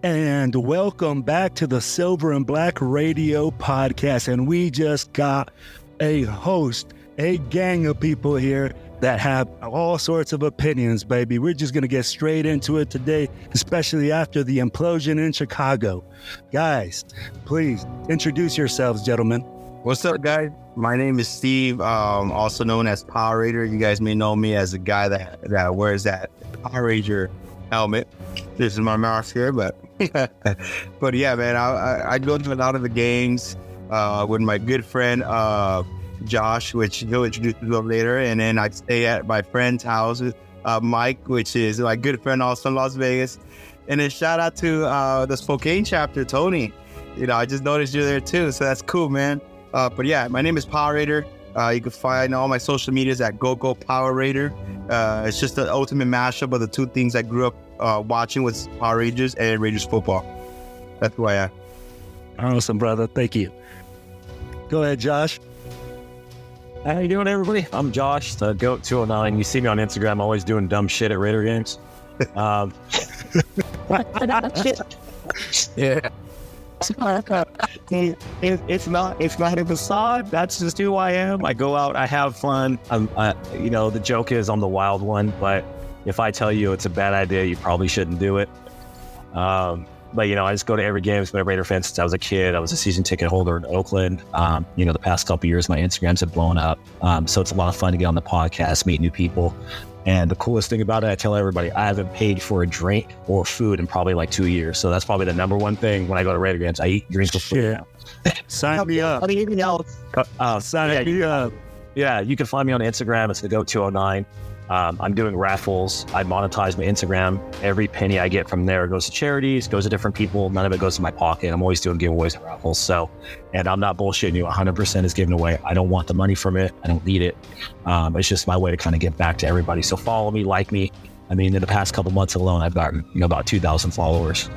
And welcome back to the Silver and Black Radio Podcast. And we just got a host, a gang of people here that have all sorts of opinions, baby. We're just going to get straight into it today, especially after the implosion in Chicago. Guys, please introduce yourselves, gentlemen. What's up, guys? My name is Steve, also known as Power Raider. You guys may know me as the guy that wears that Power Raider helmet. This is my mask here, but yeah, man, I go to a lot of the games with my good friend Josh, which he'll introduce you later, and then I stay at my friend's house, Mike, which is my good friend also in Las Vegas. And then shout out to the Spokane chapter, Tony. You know, I just noticed you're there too, so that's cool, man. But yeah, my name is Power Raider. You can find all my social medias at Gogopowerraider. It's just the ultimate mashup of the two things I grew up watching was Power Rangers and Raiders football. That's who I am. Awesome, brother. Thank you. Go ahead, Josh. How you doing, everybody? I'm Josh, the GOAT 209. You see me on Instagram, always doing dumb shit at Raider games. Yeah. It's not a facade. That's just who I am. I go out, I have fun. The joke is I'm the wild one, but if I tell you it's a bad idea, you probably shouldn't do it. But I just go to every game. I've been a Raider fan since I was a kid. I was a season ticket holder in Oakland. The past couple of years, my Instagrams have blown up. So it's a lot of fun to get on the podcast, meet new people. And the coolest thing about it, I tell everybody, I haven't paid for a drink or food in probably like 2 years. So that's probably the number one thing when I go to Raider games. I eat drinks for food now. Sign me up. Anything else? Sign me up. Yeah, you can find me on Instagram. It's the GOAT 209. I'm doing raffles. I monetize my Instagram. Every penny I get from there goes to charities, goes to different people. None of it goes to my pocket. I'm always doing giveaways and raffles. And I'm not bullshitting you. 100% is given away. I don't want the money from it. I don't need it. It's just my way to kind of give back to everybody. So follow me, like me. I mean, in the past couple months alone, I've gotten about 2,000 followers.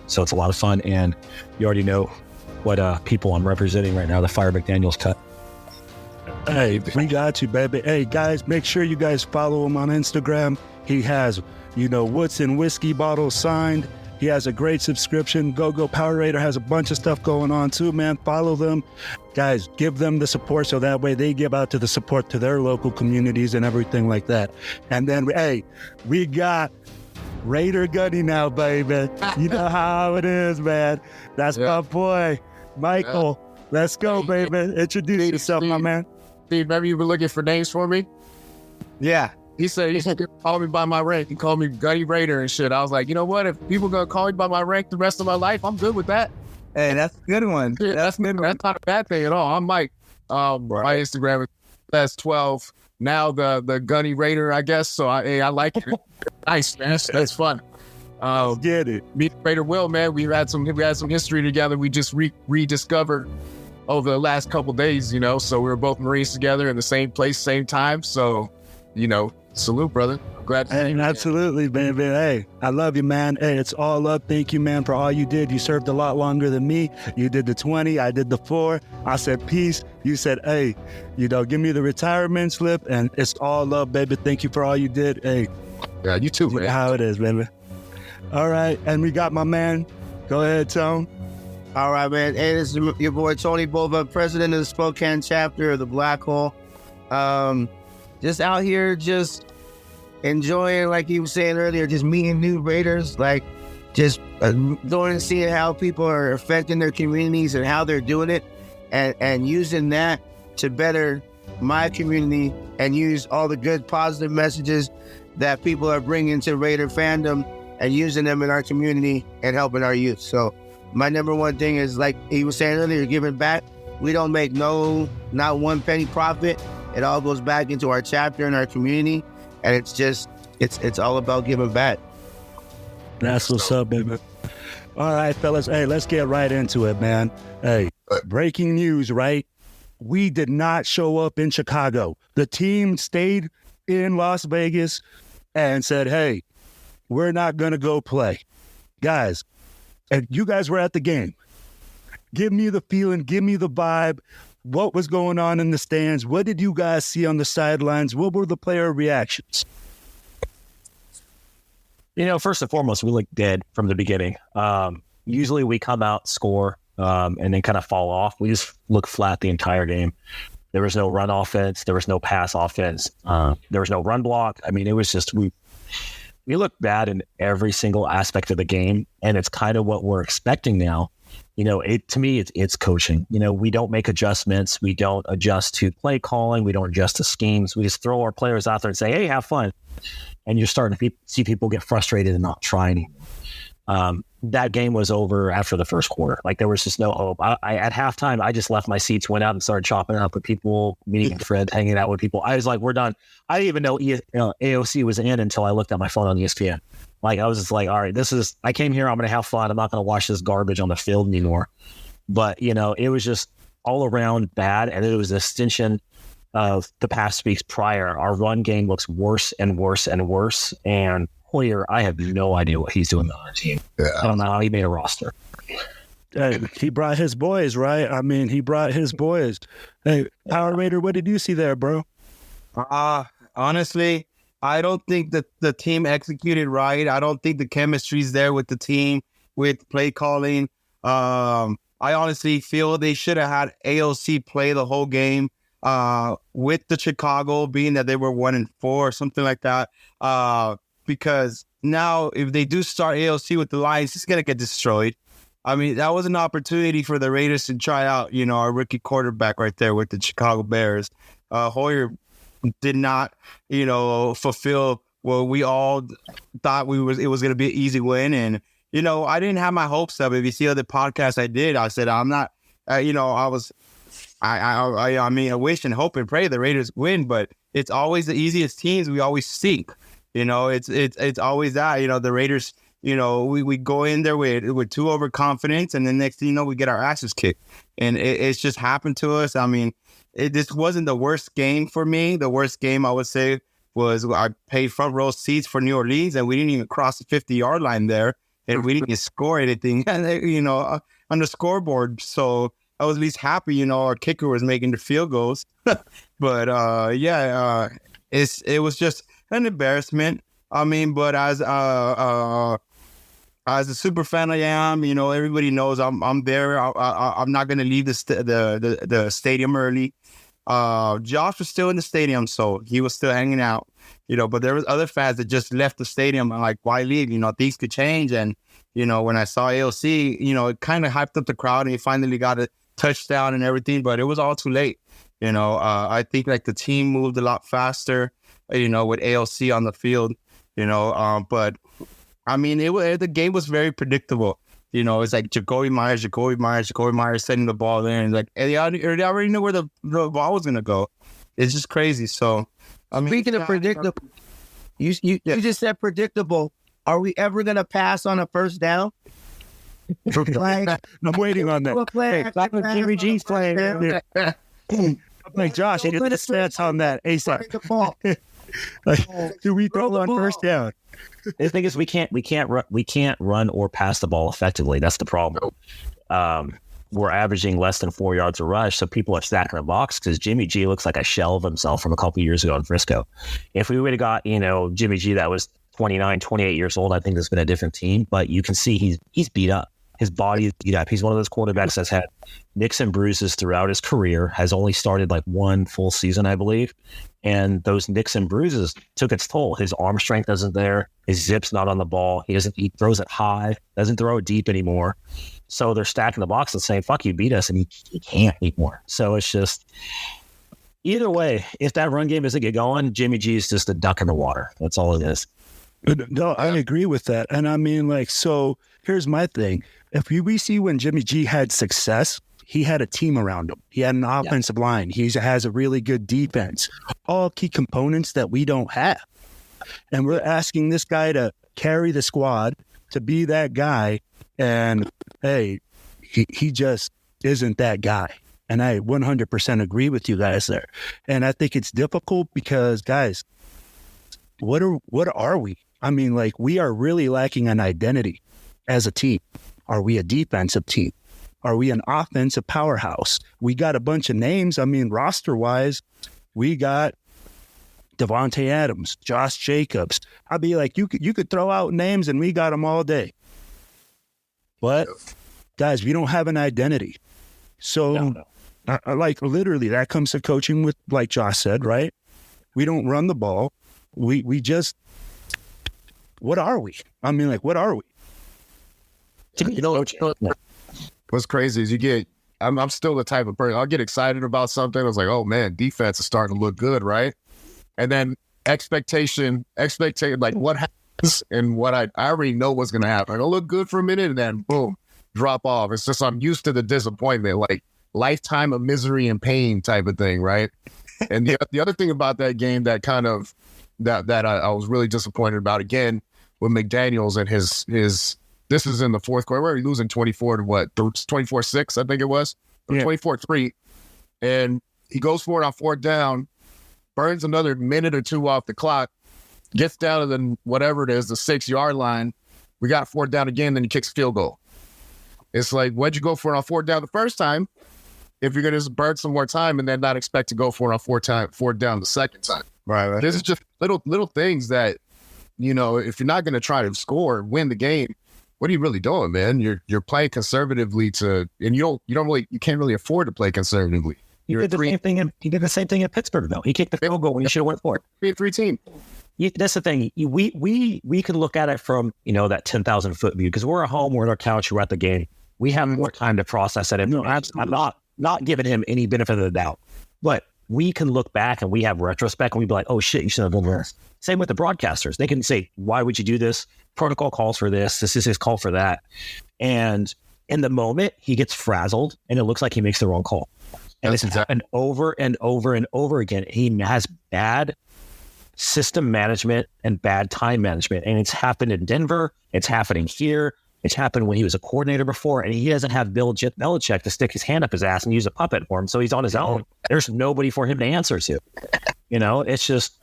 So it's a lot of fun. And you already know what people I'm representing right now, the Fire McDaniels cut. Hey, we got you, baby. Hey, guys, make sure you guys follow him on Instagram. He has, Woods and whiskey bottles signed. He has a great subscription. Gogopowerraider has a bunch of stuff going on too, man. Follow them. Guys, give them the support so that way they give out to the support to their local communities and everything like that. And then, hey, we got Raider Gunny now, baby. You know how it is, man. That's my boy, Michael. Let's go, baby. Introduce yourself, my man. Steve, remember you were looking for names for me? Yeah. He said call me by my rank. He called me Gunny Raider and shit. I was like, you know what? If people gonna call me by my rank the rest of my life, I'm good with that. Hey, that's a good one. Yeah, that's not a bad thing at all. I'm Mike. My Instagram is that's 12. Now the Gunny Raider, I guess. So I like it. Nice, man. That's fun. Get it. Me and Raider Wil, man. We had some history together. We just rediscovered over the last couple days, so we were both Marines together in the same place, same time. So, salute, brother. Glad to see you. Absolutely, baby. Hey, I love you, man. Hey, it's all love. Thank you, man, for all you did. You served a lot longer than me. You did the 20. I did the 4. I said peace. You said, hey, give me the retirement slip. And it's all love, baby. Thank you for all you did. Hey. Yeah, you too, man. How it is, baby. All right. And we got my man. Go ahead, Tone. All right, man. Hey, this is your boy Tony Bova, president of the Spokane chapter of the Black Hole. Just out here, just enjoying, like you were saying earlier, just meeting new Raiders, like just going and seeing how people are affecting their communities and how they're doing it, and using that to better my community and use all the good, positive messages that people are bringing to Raider fandom and using them in our community and helping our youth. So my number one thing is, like he was saying earlier, giving back. We don't make not one penny profit. It all goes back into our chapter and our community. And it's all about giving back. That's what's up, baby. All right, fellas. Hey, let's get right into it, man. Hey, breaking news, right? We did not show up in Chicago. The team stayed in Las Vegas and said, hey, we're not going to go play. Guys, and you guys were at the game. Give me the feeling, give me the vibe. What was going on in the stands? What did you guys see on the sidelines? What were the player reactions? First and foremost, we look dead from the beginning. Usually we come out, score, and then kind of fall off. We just look flat the entire game. There was no run offense. There was no pass offense. There was no run block. I mean, it was just we look bad in every single aspect of the game, and it's kind of what we're expecting now. To me, it's coaching. We don't make adjustments. We don't adjust to play calling. We don't adjust to schemes. We just throw our players out there and say, hey, have fun. And you're starting to see people get frustrated and not try anymore. That game was over after the first quarter. Like, there was just no hope. I at halftime, I just left my seats, went out and started chopping it up with people, meeting friends, hanging out with people. I was like, we're done. I didn't even know AOC was in until I looked at my phone on ESPN. Like, I was just like, all right, I came here, I'm going to have fun. I'm not going to watch this garbage on the field anymore. But, it was just all around bad. And it was an extension of the past weeks prior. Our run game looks worse and worse and worse. And Hoyer, I have no idea what he's doing on our team. Yeah. I don't know how he made a roster. Hey, he brought his boys, right? I mean, he brought his boys. Hey, Power Raider, what did you see there, bro? Honestly, I don't think that the team executed right. I don't think the chemistry's there with the team, with play calling. I honestly feel they should have had AOC play the whole game with the Chicago, being that they were 1-4 or something like that. Because now if they do start AOC with the Lions, it's going to get destroyed. I mean, that was an opportunity for the Raiders to try out, our rookie quarterback right there with the Chicago Bears. Hoyer did not, fulfill what we all thought it was going to be an easy win. And, I didn't have my hopes up. If you see other podcasts I did, I said, I'm not, I wish and hope and pray the Raiders win, but it's always the easiest teams we always sink. It's always that, the Raiders, we go in there with too overconfidence, and then next thing you know, we get our asses kicked. And it's just happened to us. I mean, this wasn't the worst game for me. The worst game, I would say, was I paid front row seats for New Orleans, and we didn't even cross the 50-yard line there, and we didn't score anything, on the scoreboard. So I was at least happy, our kicker was making the field goals. But it was just an embarrassment. I mean, but as a super fan I am, everybody knows I'm there. I'm not going to leave the stadium early. Josh was still in the stadium, so he was still hanging out, but there was other fans that just left the stadium. I'm like, why leave? Things could change. And, when I saw AOC, it kind of hyped up the crowd, and he finally got a touchdown and everything, but it was all too late. I think like the team moved a lot faster, with AOC on the field, but I mean, the game was very predictable. It's like Jacoby Myers sending the ball there, and like, they already knew where the ball was going to go. It's just crazy. So, I mean, speaking of predictable, you just said predictable. Are we ever going to pass on a first down? I'm waiting on that. Hey, Jimmy G's playing. Like, Josh, I get the stats on that ASAP. Do we throw on first down? The thing is, we can't run or pass the ball effectively. That's the problem. We're averaging less than 4 yards a rush, so people are stacking the box because Jimmy G looks like a shell of himself from a couple of years ago in Frisco. If we would have got, Jimmy G that was 29, 28 years old, I think there's been a different team. But you can see he's beat up. His body is beat up. He's one of those quarterbacks that's had nicks and bruises throughout his career, has only started like one full season, I believe. And those nicks and bruises took its toll. His arm strength isn't there. His zip's not on the ball. He throws it high, doesn't throw it deep anymore. So they're stacking the box and saying, fuck, you beat us, and he can't anymore. So it's just, either way, if that run game doesn't get going, Jimmy G is just a duck in the water. That's all it is. No, I agree with that. And I mean, like, so here's my thing. If we see when Jimmy G had success, he had a team around him. He had an offensive line. He has a really good defense. All key components that we don't have. And we're asking this guy to carry the squad, to be that guy. And, hey, he just isn't that guy. And I 100% agree with you guys there. And I think it's difficult because, guys, what are we? I mean, like, we are really lacking an identity as a team. Are we a defensive team? Are we an offensive powerhouse? We got a bunch of names. I mean, roster-wise, we got, Devontae Adams, Josh Jacobs. I'd be like, you could throw out names and we got them all day. But guys, we don't have an identity. So like literally that comes to coaching with, like Josh said, right? We don't run the ball. We just, what are we? I mean, like, what are we? You know, what's crazy is I'm still the type of person, I'll get excited about something. I was like, oh man, defense is starting to look good, right? And then expectation, like what happens and what I already know what's going to happen. It'll look good for a minute and then boom, drop off. It's just, I'm used to the disappointment, like lifetime of misery and pain type of thing, right? And the other thing about that game that kind of, that I was really disappointed about, again, with McDaniels and his this is in the fourth quarter where he losing 24 to what, 24-6, I think it was, 24-3. And he goes for it on fourth down, burns another minute or two off the clock, gets down to the, whatever it is, the 6-yard line. We got fourth down again, then he kicks field goal. It's like, why'd you go for it on fourth down the first time if you're going to just burn some more time and then not expect to go for it on fourth down the second time? Right. This is just little things that, you know, if you're not going to try to score, win the game, what are you really doing, man? You're playing conservatively and you can't really afford to play conservatively. He did the same thing at Pittsburgh, though. He kicked the field goal when he should have went for it. 3-3 team. That's the thing. We can look at it from, you know, that 10,000 foot view because we're at home, we're at our couch, we're at the game. We have more time to process it. No, I'm not giving him any benefit of the doubt, but we can look back and we have retrospect and we'd be like, oh shit, you should have done this. Same with the broadcasters. They can say, why would you do this? Protocol calls for this. This is his call for that. And in the moment, he gets frazzled and it looks like he makes the wrong call. And it's happened over and over and over again. He has bad system management and bad time management. And it's happened in Denver. It's happening here. It's happened when he was a coordinator before. And he doesn't have Bill Belichick to stick his hand up his ass and use a puppet for him. So he's on his own. There's nobody for him to answer to. You know, it's just,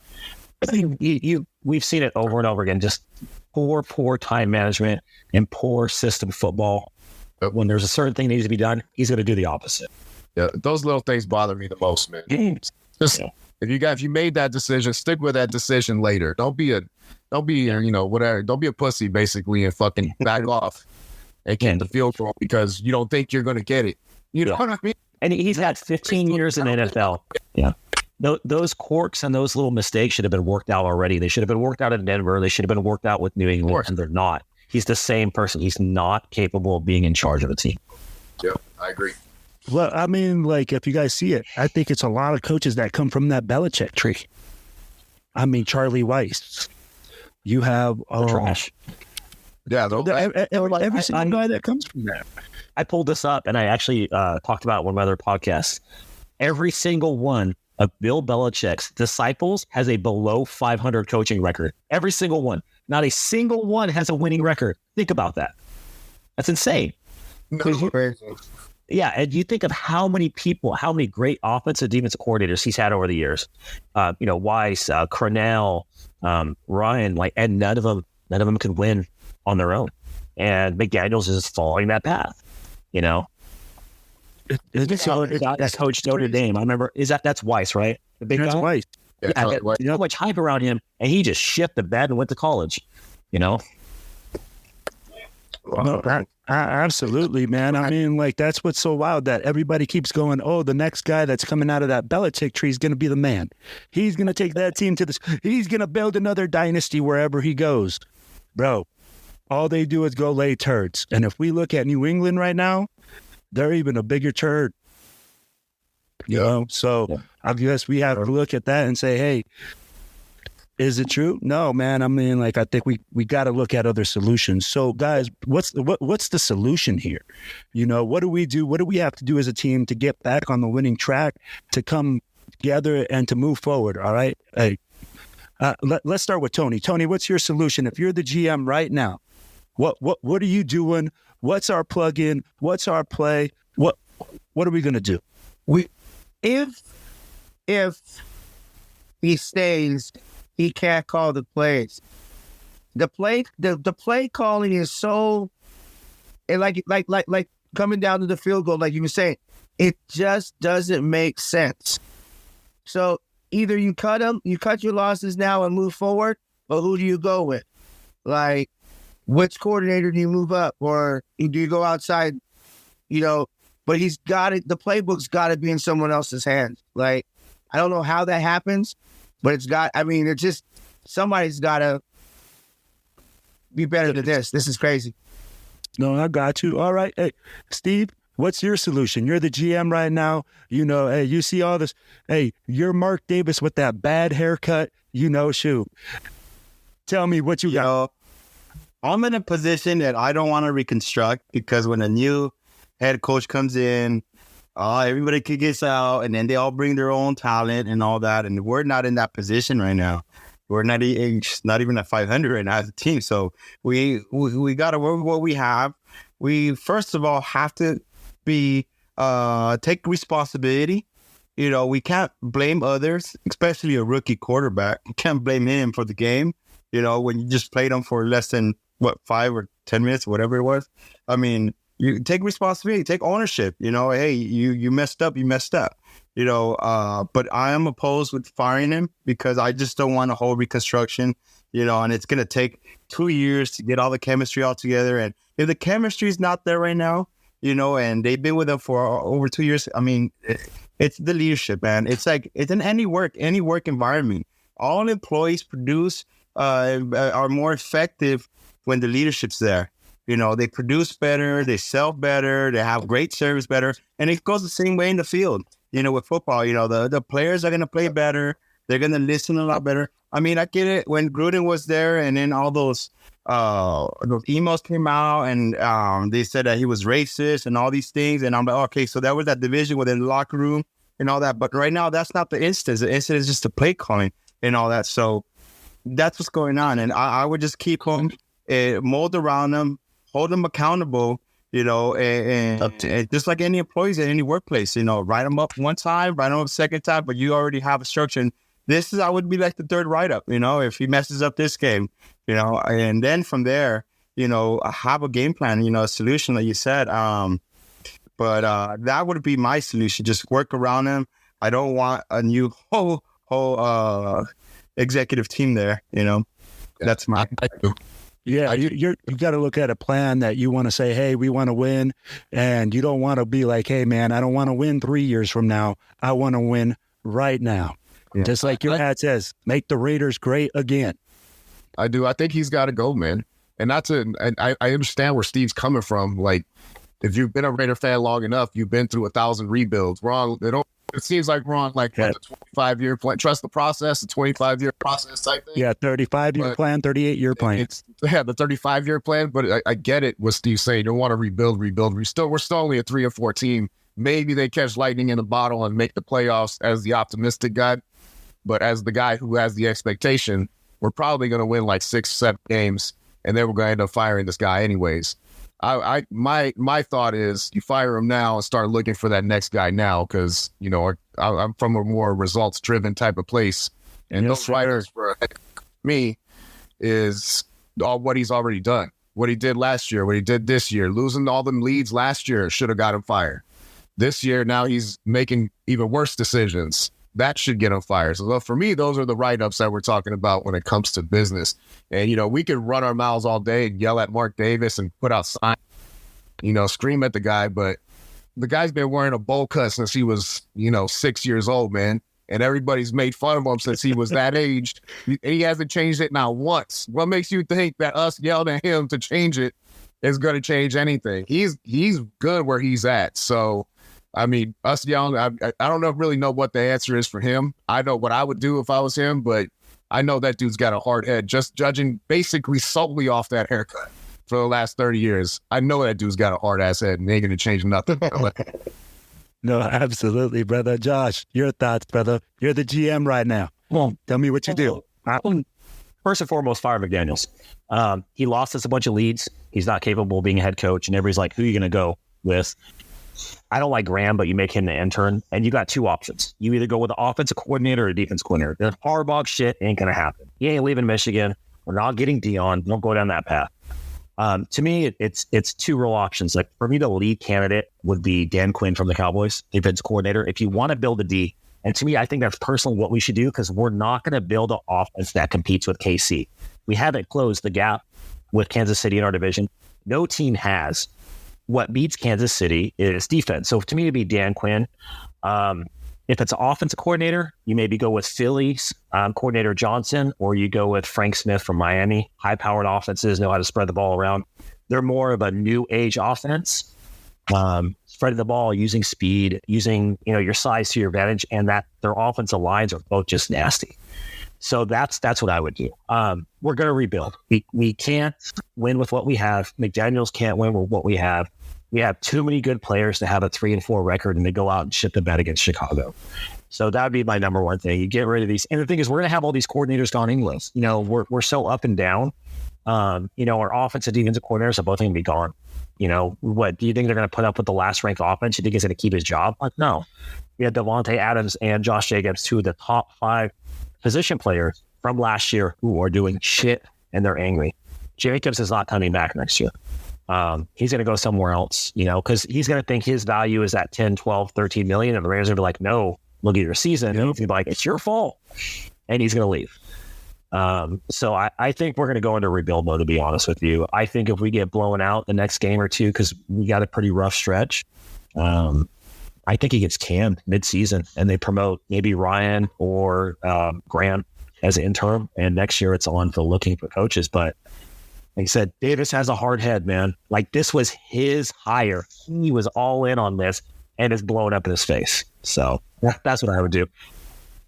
we've seen it over and over again. Just poor time management and poor system football. But when there's a certain thing that needs to be done, he's going to do the opposite. Yeah, those little things bother me the most, man. Just if you made that decision, stick with that decision later. Don't be whatever. Don't be a pussy, basically, and fucking back off and get the field goal because you don't think you're going to get it. You know what I mean? And he's had 15 years in the NFL. Yeah. Those quirks and those little mistakes should have been worked out already. They should have been worked out in Denver. They should have been worked out with New England, and they're not. He's the same person. He's not capable of being in charge of a team. Yep, I agree. Well, I mean, like, if you guys see it, I think it's a lot of coaches that come from that Belichick tree. I mean, Charlie Weiss. You have trash. Yeah, every single guy that comes from there. I pulled this up, and I actually talked about it on one of my other podcasts. Every single one of Bill Belichick's disciples has a below 500 coaching record. Every single one. Not a single one has a winning record. Think about that. That's insane. Yeah, and you think of how many great offensive defensive coordinators he's had over the years. Weiss, Cornell, Ryan, and none of them could win on their own. And McDaniels is following that path. You know, that coach Notre Dame. I remember that's Weiss, right? The big guy. Weiss. Yeah, so much hype around him, and he just shit the bed and went to college. You know. No, absolutely, man. I mean, like, that's what's so wild that everybody keeps going, oh, the next guy that's coming out of that Belichick tree is going to be the man. He's going to take that team to he's going to build another dynasty wherever he goes. Bro, all they do is go lay turds. And if we look at New England right now, they're even a bigger turd. You know? So I guess we have to look at that and say, hey, is it true? No, man. I mean, like, I think we got to look at other solutions. So, guys, what's the solution here? You know, what do we do? What do we have to do as a team to get back on the winning track, to come together and to move forward? All right. Hey, let's start with Tony. Tony, what's your solution? If you're the GM right now, what are you doing? What's our plug-in? What's our play? What are we going to do? If he stays, he can't call the plays. The play calling is so, and like coming down to the field goal, like you were saying, it just doesn't make sense. So either you cut your losses now and move forward, or who do you go with? Like, which coordinator do you move up, or do you go outside? But he's got it. The playbook's got to be in someone else's hands. Like, I don't know how that happens, but it's just somebody's got to be better than this. This is crazy. No, I got you. All right. Hey, Steve, what's your solution? You're the GM right now. Hey, you see all this. Hey, you're Mark Davis with that bad haircut. Shoot. Tell me what you got. I'm in a position that I don't want to reconstruct, because when a new head coach comes in, everybody gets out, and then they all bring their own talent and all that. And we're not in that position right now. We're not even at 500 right now as a team. So we got to work with what we have. We, first of all, have to take responsibility. We can't blame others, especially a rookie quarterback. You can't blame him for the game, when you just played him for less than, 5 or 10 minutes, whatever it was. I mean, you take responsibility, take ownership. Hey, you messed up, but I am opposed with firing him, because I just don't want a whole reconstruction, and it's going to take 2 years to get all the chemistry all together. And if the chemistry is not there right now, and they've been with him for over 2 years, I mean, it's the leadership, man. It's like, it's in any work environment. All employees are more effective when the leadership's there. They produce better, they sell better, they have great service better. And it goes the same way in the field. With football, the players are going to play better. They're going to listen a lot better. I mean, I get it when Gruden was there, and then all those emails came out, and they said that he was racist and all these things. And I'm like, okay, so that was that division within the locker room and all that. But right now, that's not the instance. The instance is just the play calling and all that. So that's what's going on. And I would just keep them, mold around them, hold them accountable, and just like any employees at any workplace, write them up one time, write them up a second time, but you already have a structure. And I would be like the third write-up, if he messes up this game, and then from there, have a game plan, a solution like you said. But that would be my solution. Just work around him. I don't want a new whole executive team there, That's my... Yeah, you got to look at a plan that you want to say, hey, we want to win. And you don't want to be like, hey, man, I don't want to win 3 years from now. I want to win right now. Yeah. Just like your ad says, make the Raiders great again. I do. I think he's got to go, man. And I understand where Steve's coming from. Like, if you've been a Raider fan long enough, you've been through 1,000 rebuilds. It seems like we're on like the 25-year plan. Trust the process, the 25-year process type thing. Yeah, 35-year plan, 38-year plan. The 35-year plan. But I get it. What Steve's saying, you don't want to rebuild. We're still only a 3 or 4 team. Maybe they catch lightning in a bottle and make the playoffs as the optimistic guy. But as the guy who has the expectation, we're probably going to win like 6, 7 games, and then we're going to end up firing this guy anyways. My thought is you fire him now and start looking for that next guy now, because I'm from a more results driven type of place, and those writers for me is all what he's already done, what he did last year, what he did this year, losing all them leads last year should have got him fired. This year now he's making even worse decisions. That should get him fired. So for me, those are the write-ups that we're talking about when it comes to business. And, we could run our mouths all day and yell at Mark Davis and put out signs, scream at the guy. But the guy's been wearing a bowl cut since he was, 6 years old, man. And everybody's made fun of him since he was that age. He hasn't changed it not once. What makes you think that us yelling at him to change it is going to change anything? He's good where he's at. So, I mean, us yelling, I don't really know what the answer is for him. I know what I would do if I was him, but I know that dude's got a hard head, just judging basically solely off that haircut for the last 30 years. I know that dude's got a hard-ass head, and they ain't going to change nothing. No, absolutely, brother. Josh, your thoughts, brother. You're the GM right now. Well, tell me what you do. First and foremost, fire McDaniels. He lost us a bunch of leads. He's not capable of being a head coach, and everybody's like, who are you going to go with? I don't like Graham, but you make him the intern, and you got 2 options. You either go with the offensive coordinator or a defense coordinator. The Harbaugh shit ain't going to happen. He ain't leaving Michigan. We're not getting Dion. Don't go down that path. To me, it's 2 real options. Like, for me, the lead candidate would be Dan Quinn from the Cowboys, defense coordinator. If you want to build a D, And to me, I think that's personally what we should do, because we're not going to build an offense that competes with KC. We haven't closed the gap with Kansas City in our division. No team has. What beats Kansas City is defense. So to me, it'd be Dan Quinn. If it's an offensive coordinator, you maybe go with Phillies coordinator Johnson, or you go with Frank Smith from Miami. High-powered offenses know how to spread the ball around. They're more of a new age offense, spreading the ball, using speed, using your size to your advantage, and that their offensive lines are both just nasty. So that's what I would do. We're going to rebuild. We can't win with what we have. McDaniels can't win with what we have. We have too many good players to have a 3-4 record and they go out and shit the bed against Chicago. So that would be my number one thing. You get rid of these. And the thing is, we're going to have all these coordinators gone English. We're so up and down. Our offensive and defensive coordinators are both going to be gone. What do you think they're going to put up with the last ranked offense? You think he's going to keep his job? Like, no. We had Devontae Adams and Josh Jacobs, two of the top 5 position players from last year, who are doing shit and they're angry. Jacobs is not coming back next year. He's going to go somewhere else, because he's going to think his value is at 10, 12, 13 million. And the Raiders are going to be like, no, look at your season. And he's going to be like, it's your fault. And he's going to leave. So I think we're going to go into rebuild mode, to be honest with you. I think if we get blown out the next game or two, because we got a pretty rough stretch, I think he gets canned mid-season and they promote maybe Ryan or Grant as an interim. And next year it's on for looking for coaches. But like I said, Davis has a hard head, man. Like, this was his hire. He was all in on this and it's blown up in his face. So that's what I would do.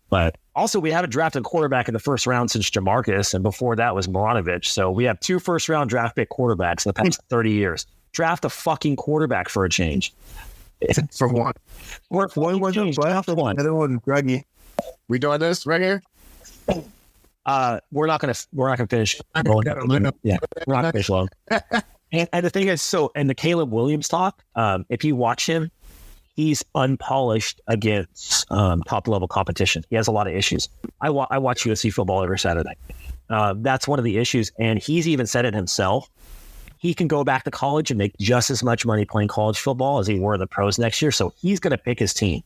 But also, we haven't drafted a quarterback in the first round since Jamarcus, and before that was Maranovich. So we have 2 first-round draft pick quarterbacks in the past 30 years. Draft a fucking quarterback for a change. For one. One was a Draft one. Another one, Gruggy. We doing this right here? We're not gonna finish. Yeah, we're not gonna finish long. And the thing is, and the Caleb Williams talk, if you watch him, he's unpolished against top level competition. He has a lot of issues. I watch UFC football every Saturday. That's one of the issues, and he's even said it himself. He can go back to college and make just as much money playing college football as he were in the pros next year. So he's going to pick his team.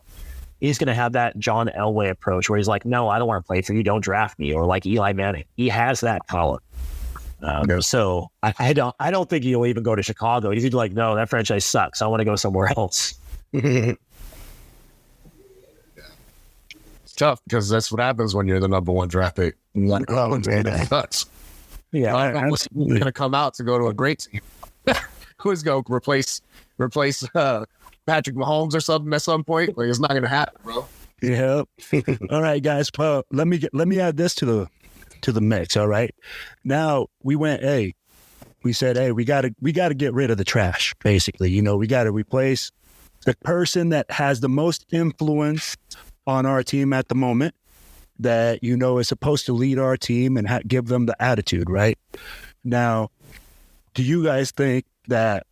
He's going to have that John Elway approach where he's like, no, I don't want to play for you. Don't draft me. Or like Eli Manning. He has that talent. So I don't think he'll even go to Chicago. He's like, no, that franchise sucks. I want to go somewhere else. It's tough because that's what happens when you're the number 1 draft pick. Like, oh, man, that sucks. Yeah. Who's going to come out to go to a great team? Who's going to replace Patrick Mahomes or something at some point? Like, it's not going to happen, bro. Yeah. All right, guys. Well, let me add this to the mix. All right. Now we said, we got to get rid of the trash. Basically, we got to replace the person that has the most influence on our team at the moment, that is supposed to lead our team and give them the attitude, right? Now, do you guys think that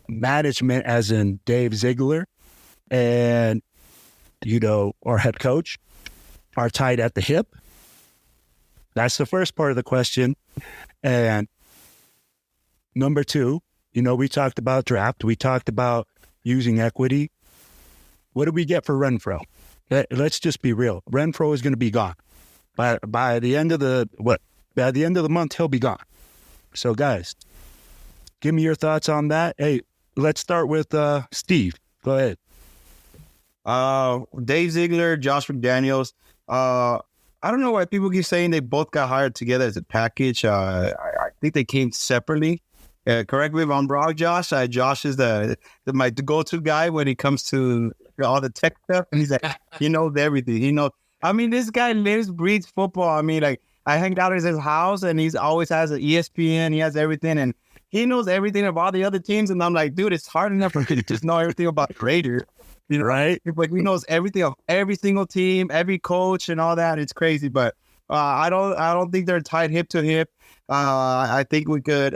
management, as in Dave Ziegler and our head coach, are tied at the hip? That's the first part of the question. And number 2, we talked about draft. We talked about using equity. What do we get for Renfrow? Let's just be real. Renfrow is going to be gone. By the end of the month, he'll be gone. So, guys, give me your thoughts on that. Hey, let's start with Steve. Go ahead. Dave Ziegler, Josh McDaniels. I don't know why people keep saying they both got hired together as a package. I think they came separately. Correct me if I'm wrong, Josh. Josh is my go-to guy when it comes to all the tech stuff. He's like, he knows everything. He knows. I mean, this guy lives, breathes football. I mean, like, I hang out at his house, and he's always has an ESPN. He has everything, and he knows everything about the other teams. And I'm like, dude, it's hard enough for me to just know everything about the Raider, right? Like, he knows everything of every single team, every coach, and all that. It's crazy, but I don't think they're tied hip to hip. I think we could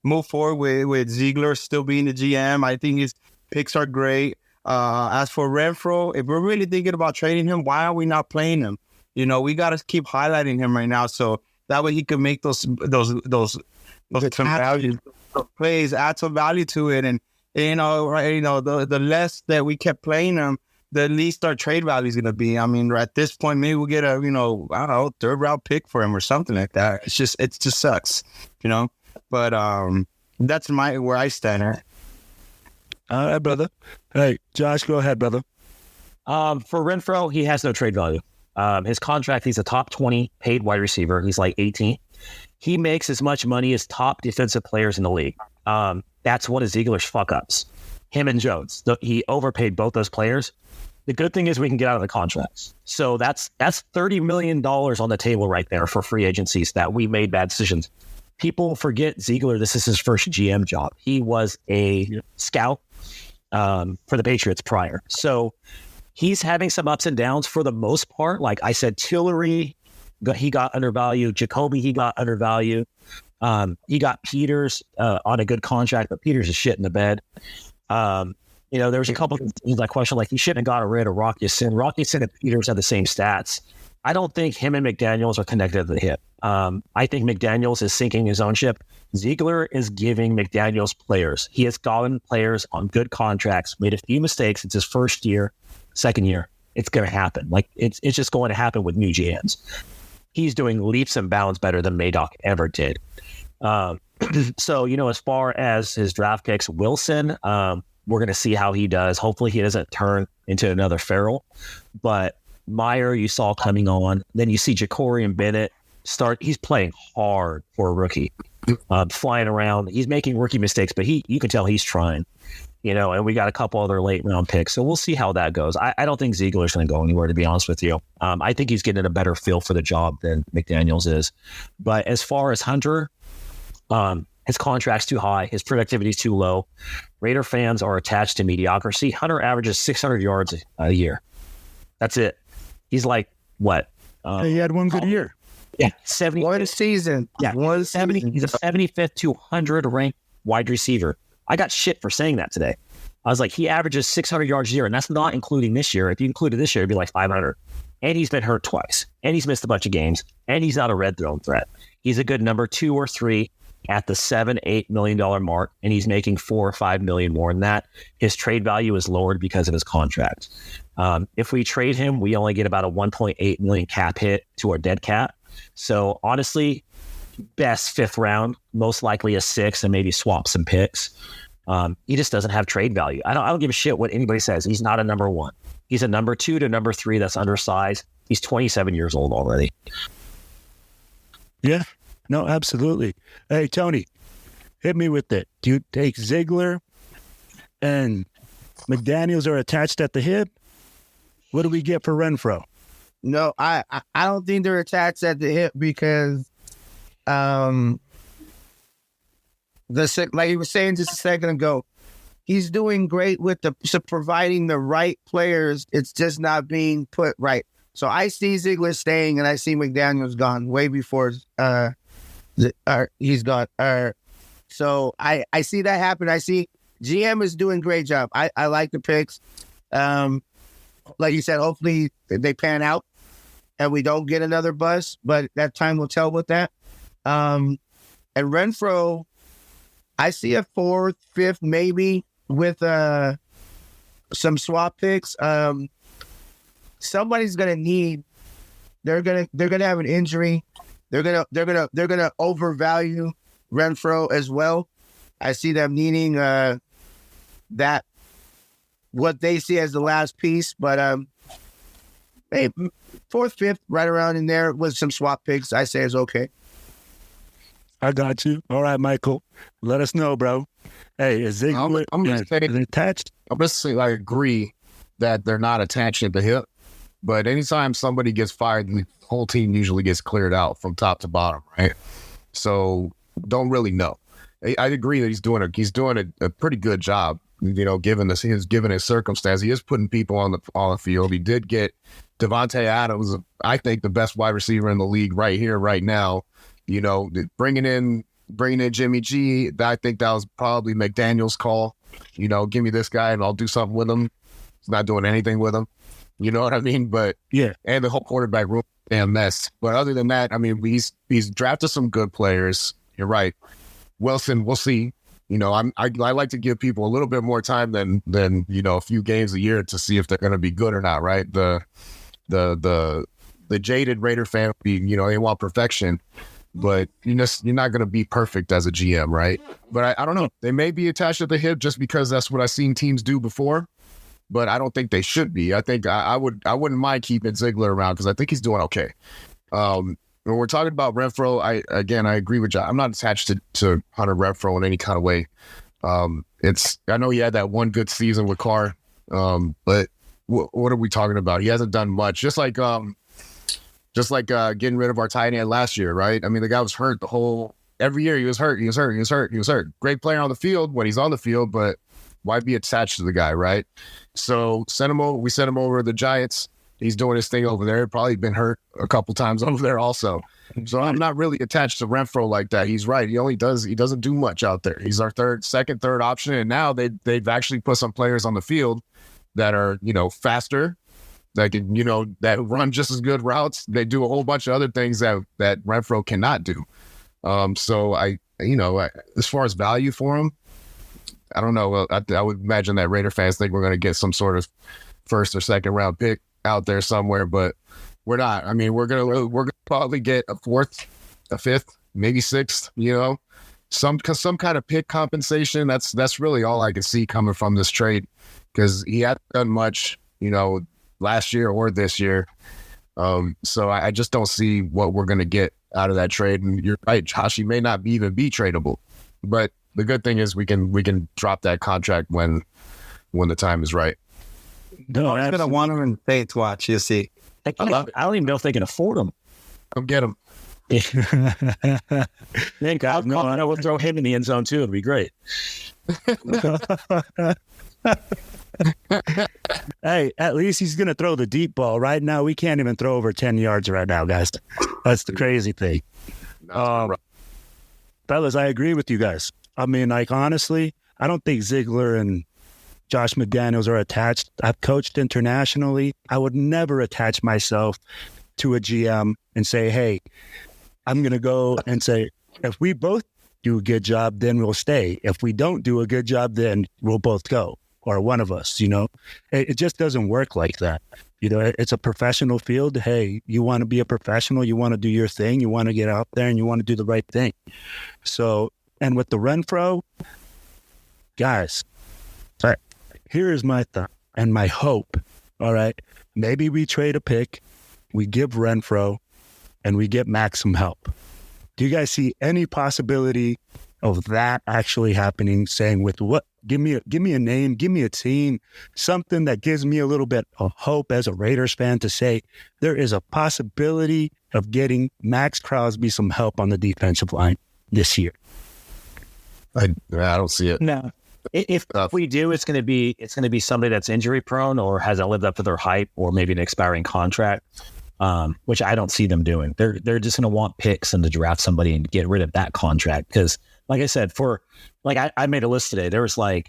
move forward with Ziegler still being the GM. I think his picks are great. As for Renfrow, if we're really thinking about trading him, why are we not playing him? We got to keep highlighting him right now, so that way he can make those plays, add some value to it. And the less that we kept playing him, the least our trade value is going to be. I mean, at this point, maybe we'll get a, I don't know, 3rd round pick for him or something like that. It just sucks, But that's where I stand at. All right, brother. Hey, Josh, go ahead, brother. For Renfrow, he has no trade value. His contract, he's a top 20 paid wide receiver. He's like 18. He makes as much money as top defensive players in the league. That's one of Ziegler's fuck-ups. Him and Jones. He overpaid both those players. The good thing is we can get out of the contracts. So that's $30 million on the table right there for free agencies that we made bad decisions. People forget Ziegler, this is his first GM job. He was a scout for the Patriots prior. So he's having some ups and downs for the most part. Like I said, Tillery, he got undervalued. Jacoby, he got undervalued. He got Peters on a good contract, but Peters is shit in the bed. There was a couple of things I questioned, like he shouldn't have got rid of Rocky Sin. Rocky Sin and Peters had the same stats. I don't think him and McDaniels are connected at the hip. I think McDaniels is sinking his own ship. Ziegler is giving McDaniels players. He has gotten players on good contracts, made a few mistakes. It's his first year, second year. It's going to happen. Like it's just going to happen with new GMs. He's doing leaps and bounds better than Madoff ever did. So, as far as his draft picks, Wilson, we're going to see how he does. Hopefully he doesn't turn into another Farrell. But Meyer, you saw coming on. Then you see Ja'Cory and Bennett start. He's playing hard for a rookie, flying around. He's making rookie mistakes, but you can tell he's trying. And we got a couple other late round picks. So we'll see how that goes. I don't think Ziegler's going to go anywhere, to be honest with you. I think he's getting a better feel for the job than McDaniels is. But as far as Hunter, his contract's too high. His productivity's too low. Raider fans are attached to mediocrity. Hunter averages 600 yards a year. That's it. He's like, what? He had one good year. Yeah, 70. One season. Yeah, 170. He's a 75th to 100 ranked wide receiver. I got shit for saying that today. I was like, he averages 600 yards a year, and that's not including this year. If you included this year, it'd be like 500. And he's been hurt twice, and he's missed a bunch of games, and he's not a red zone threat. He's a good number 2 or 3 at the $7-8 million mark, and he's making $4 or $5 million more than that. His trade value is lowered because of his contract. If we trade him, we only get about a $1.8 million cap hit to our dead cap. So honestly, best 5th round, most likely a 6th, and maybe swap some picks. He just doesn't have trade value. I don't give a shit what anybody says. He's not a number 1. He's a number 2 to number 3 that's undersized. He's 27 years old already. Yeah, no, absolutely. Hey, Tony, hit me with it. Do you take Ziegler and McDaniels are attached at the hip? What do we get for Renfrow? No, I don't think they're attached at the hip because like you were saying just a second ago, he's doing great with providing the right players. It's just not being put right. So I see Ziegler staying and I see McDaniels gone way before he's gone. So I see that happen. I see GM is doing a great job. I like the picks. Like you said, hopefully they pan out and we don't get another bust, but that time will tell with that. And Renfrow, I see a 4th, 5th, maybe with some swap picks. Somebody's gonna need. They're gonna have an injury. They're gonna overvalue Renfrow as well. I see them needing that what they see as the last piece, but hey, 4th, 5th, right around in there with some swap picks, I say is okay. I got you. All right, Michael. Let us know, bro. Hey, is Ziegler attached? I'm going to say I agree that they're not attached at the hip, but anytime somebody gets fired, the whole team usually gets cleared out from top to bottom, right? So don't really know. I agree that he's doing a pretty good job, given his circumstance. He is putting people on the field. He did get Devontae Adams, I think the best wide receiver in the league right here, right now. Bringing in Jimmy G, I think that was probably McDaniel's call. Give me this guy and I'll do something with him. He's not doing anything with him. You know what I mean? But yeah, and the whole quarterback room, damn mess. But other than that, I mean, he's drafted some good players. You're right. Wilson, we'll see. You know, I like to give people a little bit more time than a few games a year to see if they're going to be good or not, right? The jaded Raider fan, they want perfection, but you're not going to be perfect as a GM, right? But I don't know. They may be attached at the hip just because that's what I've seen teams do before, but I don't think they should be. I think I wouldn't mind keeping Ziegler around because I think he's doing okay. When we're talking about Renfrow, I agree with John. I'm not attached to Hunter Renfrow in any kind of way. I know he had that one good season with Carr, but what are we talking about? He hasn't done much. Just like getting rid of our tight end last year, right? I mean, the guy was hurt every year. He was hurt. Great player on the field when he's on the field, but why be attached to the guy, right? So we sent him over to the Giants. He's doing his thing over there. Probably been hurt a couple times over there also. So I'm not really attached to Renfrow like that. He's right. He doesn't do much out there. He's our second, third option. And now they've actually put some players on the field that are, faster, that can, that run just as good routes. They do a whole bunch of other things that Renfrow cannot do. So as far as value for him, I don't know. I would imagine that Raider fans think we're going to get some sort of first or second round pick out there somewhere, but we're not. I mean, we're gonna probably get a fourth, a fifth, maybe sixth. Some kind of pick compensation. That's really all I can see coming from this trade, because he hasn't done much, last year or this year. So I just don't see what we're gonna get out of that trade. And you're right, Josh. He may not even be tradable, but the good thing is we can drop that contract when the time is right. No, I'm gonna want him in Saints watch. You see, I don't even know if they can afford him. Come get him. We'll throw him in the end zone too. It'd be great. Hey, at least he's gonna throw the deep ball. Right now, we can't even throw over 10 yards right now, guys. That's the crazy thing. Fellas, I agree with you guys. I mean, honestly, I don't think Ziegler and Josh McDaniels are attached. I've coached internationally. I would never attach myself to a GM and say, hey, I'm going to go and say, if we both do a good job, then we'll stay. If we don't do a good job, then we'll both go, or one of us, It just doesn't work like that. It's a professional field. Hey, you want to be a professional, you want to do your thing, you want to get out there and you want to do the right thing. So, and with the Renfrow, guys, sorry. Here is my thought and my hope, all right? Maybe we trade a pick, we give Renfrow, and we get Max some help. Do you guys see any possibility of that actually happening, saying with what? Give me a name, give me a team, something that gives me a little bit of hope as a Raiders fan to say there is a possibility of getting Max Crosby some help on the defensive line this year. I don't see it. No. If we do, it's going to be somebody that's injury prone or hasn't lived up to their hype, or maybe an expiring contract, which I don't see them doing. They're just going to want picks and to draft somebody and get rid of that contract. Because, like I said, I made a list today. There was 5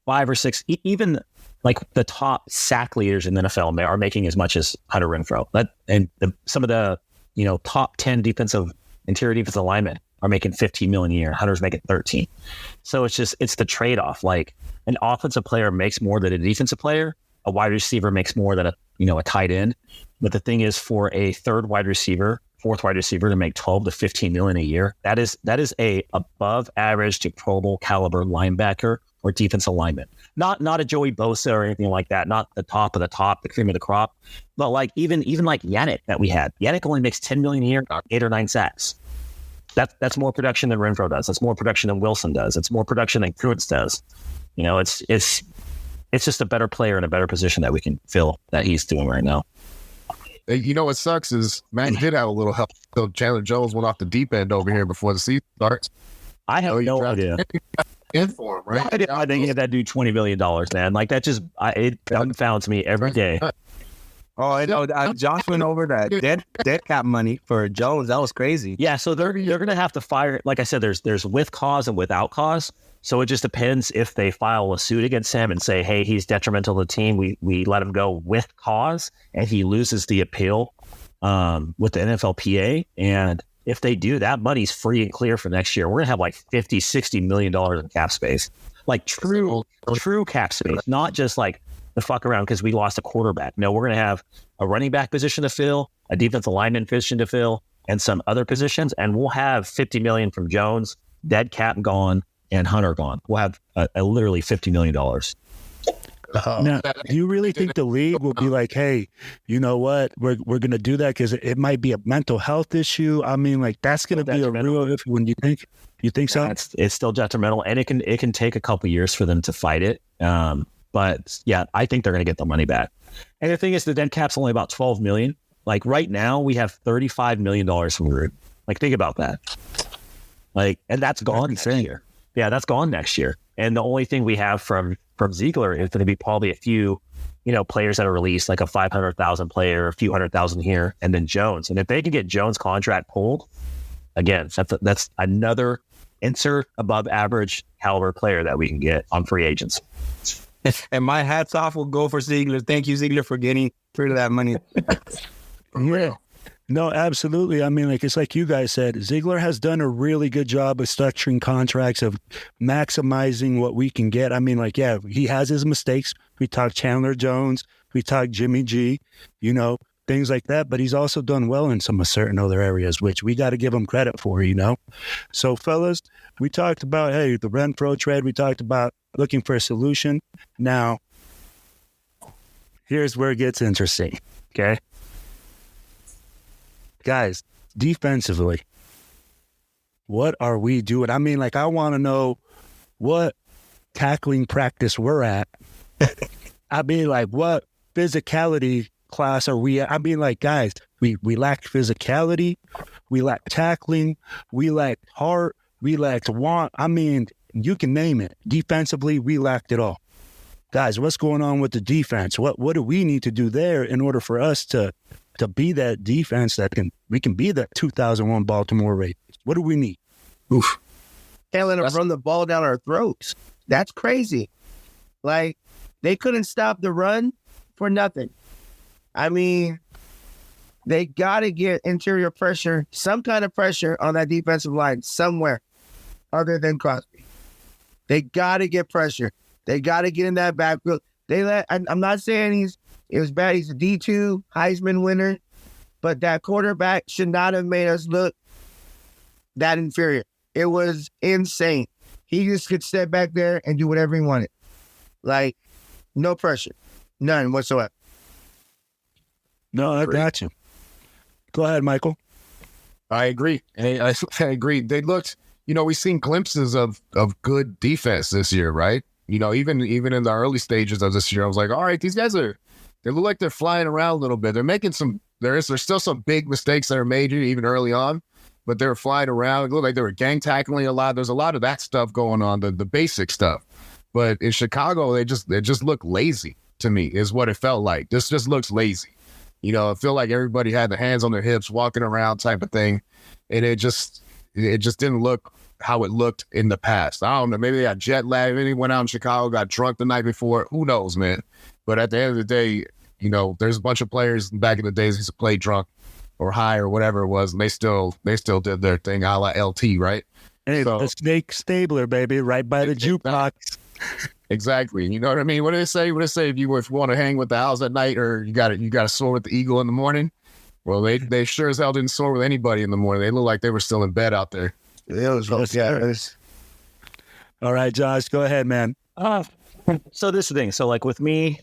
or 6, even the top sack leaders in the NFL are making as much as Hunter Renfrow. Some of the top 10 interior defensive linemen are making $15 million a year. Hunter's making 13. So it's the trade-off. An offensive player makes more than a defensive player. A wide receiver makes more than a tight end. But the thing is, for a fourth wide receiver to make 12 to 15 million a year, that is a above average to Pro Bowl caliber linebacker or defensive lineman. Not a Joey Bosa or anything like that. Not the top of the top, the cream of the crop. But even Yannick that we had. Yannick only makes 10 million a year, 8 or 9 sacks. That's more production than Renfrow does. That's more production than Wilson does. It's more production than Kuntz does. It's just a better player in a better position that we can fill that he's doing right now. What sucks is Matt did have a little help. So Chandler Jones went off the deep end over here before the season starts. I have no idea. In for him, right? I think give that dude $20 million, man. That just it confounds me every day. Oh, I know. Josh went over that dead cap money for Jones. That was crazy. Yeah, so they're going to have to fire. Like I said, there's with cause and without cause. So it just depends if they file a suit against him and say, hey, he's detrimental to the team. We let him go with cause, and he loses the appeal with the NFLPA, and if they do, that money's free and clear for next year. We're going to have like $50-60 million in cap space, like true cap space, not just like the fuck around because we lost a quarterback. No, we're going to have a running back position to fill, a defensive lineman position to fill, and some other positions. And we'll have $50 million from Jones, dead cap gone, and Hunter gone. We'll have a literally $50 million. Now, do you really think the league will be like, hey, you know what? We're going to do that because it might be a mental health issue. I mean, like that's going to be a real when you think so? It's still detrimental, and it can take a couple years for them to fight it. But yeah, I think they're going to get the money back. And the thing is, the dead cap's only about $12 million. Like right now, we have $35 million from Root. Like think about that. Like, and that's gone next year. Yeah, that's gone next year. And the only thing we have from Ziegler is going to be probably a few, players that are released, like a 500,000 player, a few 100,000 here, and then Jones. And if they can get Jones' contract pulled, again, that's another insert above average caliber player that we can get on free agents. And my hats off will go for Ziegler. Thank you, Ziegler, for getting rid of that money. Yeah. No, absolutely. I mean, like it's like you guys said, Ziegler has done a really good job of structuring contracts, of maximizing what we can get. I mean, like, yeah, he has his mistakes. We talk Chandler Jones, we talk Jimmy G, things like that. But he's also done well in some certain other areas, which we got to give him credit for, So, fellas, we talked about, hey, the Renfrow trade. We talked about looking for a solution. Now, here's where it gets interesting, okay? Guys, defensively, what are we doing? I mean, like, I want to know what tackling practice we're at. I mean, like, what physicality class are we at? I mean, like, guys, we lack physicality, we lack tackling, we lack heart, we lack want. I mean, you can name it. Defensively, we lacked it all. Guys, what's going on with the defense? What do we need to do there in order for us to be that defense we can be that 2001 Baltimore Raiders? What do we need? Oof. Can't let them run the ball down our throats. That's crazy. Like, they couldn't stop the run for nothing. I mean, they got to get interior pressure, some kind of pressure on that defensive line somewhere other than Crosby. They got to get pressure. They got to get in that backfield. I'm not saying it was bad. He's a D2 Heisman winner, but that quarterback should not have made us look that inferior. It was insane. He just could step back there and do whatever he wanted. Like, no pressure. None whatsoever. No, I got you. Go ahead, Michael. I agree. I agree. They looked, we've seen glimpses of good defense this year, right? Even in the early stages of this year, I was like, all right, these guys they look like they're flying around a little bit. They're making there's still some big mistakes that are made even early on, but they're flying around. It looked like they were gang tackling a lot. There's a lot of that stuff going on, the basic stuff. But in Chicago, they just look lazy to me, is what it felt like. This just looks lazy. I feel like everybody had their hands on their hips, walking around type of thing. And it just didn't look how it looked in the past. I don't know. Maybe they got jet lag. Maybe they went out in Chicago, got drunk the night before. Who knows, man? But at the end of the day, there's a bunch of players back in the days who used to play drunk or high or whatever it was, and they still did their thing, a la LT, right? Hey, the Snake Stabler, baby, right by the jukebox. Exactly. You know what I mean? What do they say? If you want to hang with the Owls at night, or you got to soar with the Eagle in the morning? Well, they sure as hell didn't soar with anybody in the morning. They looked like they were still in bed out there. All right, Josh, go ahead, man. So this is the thing. So like with me,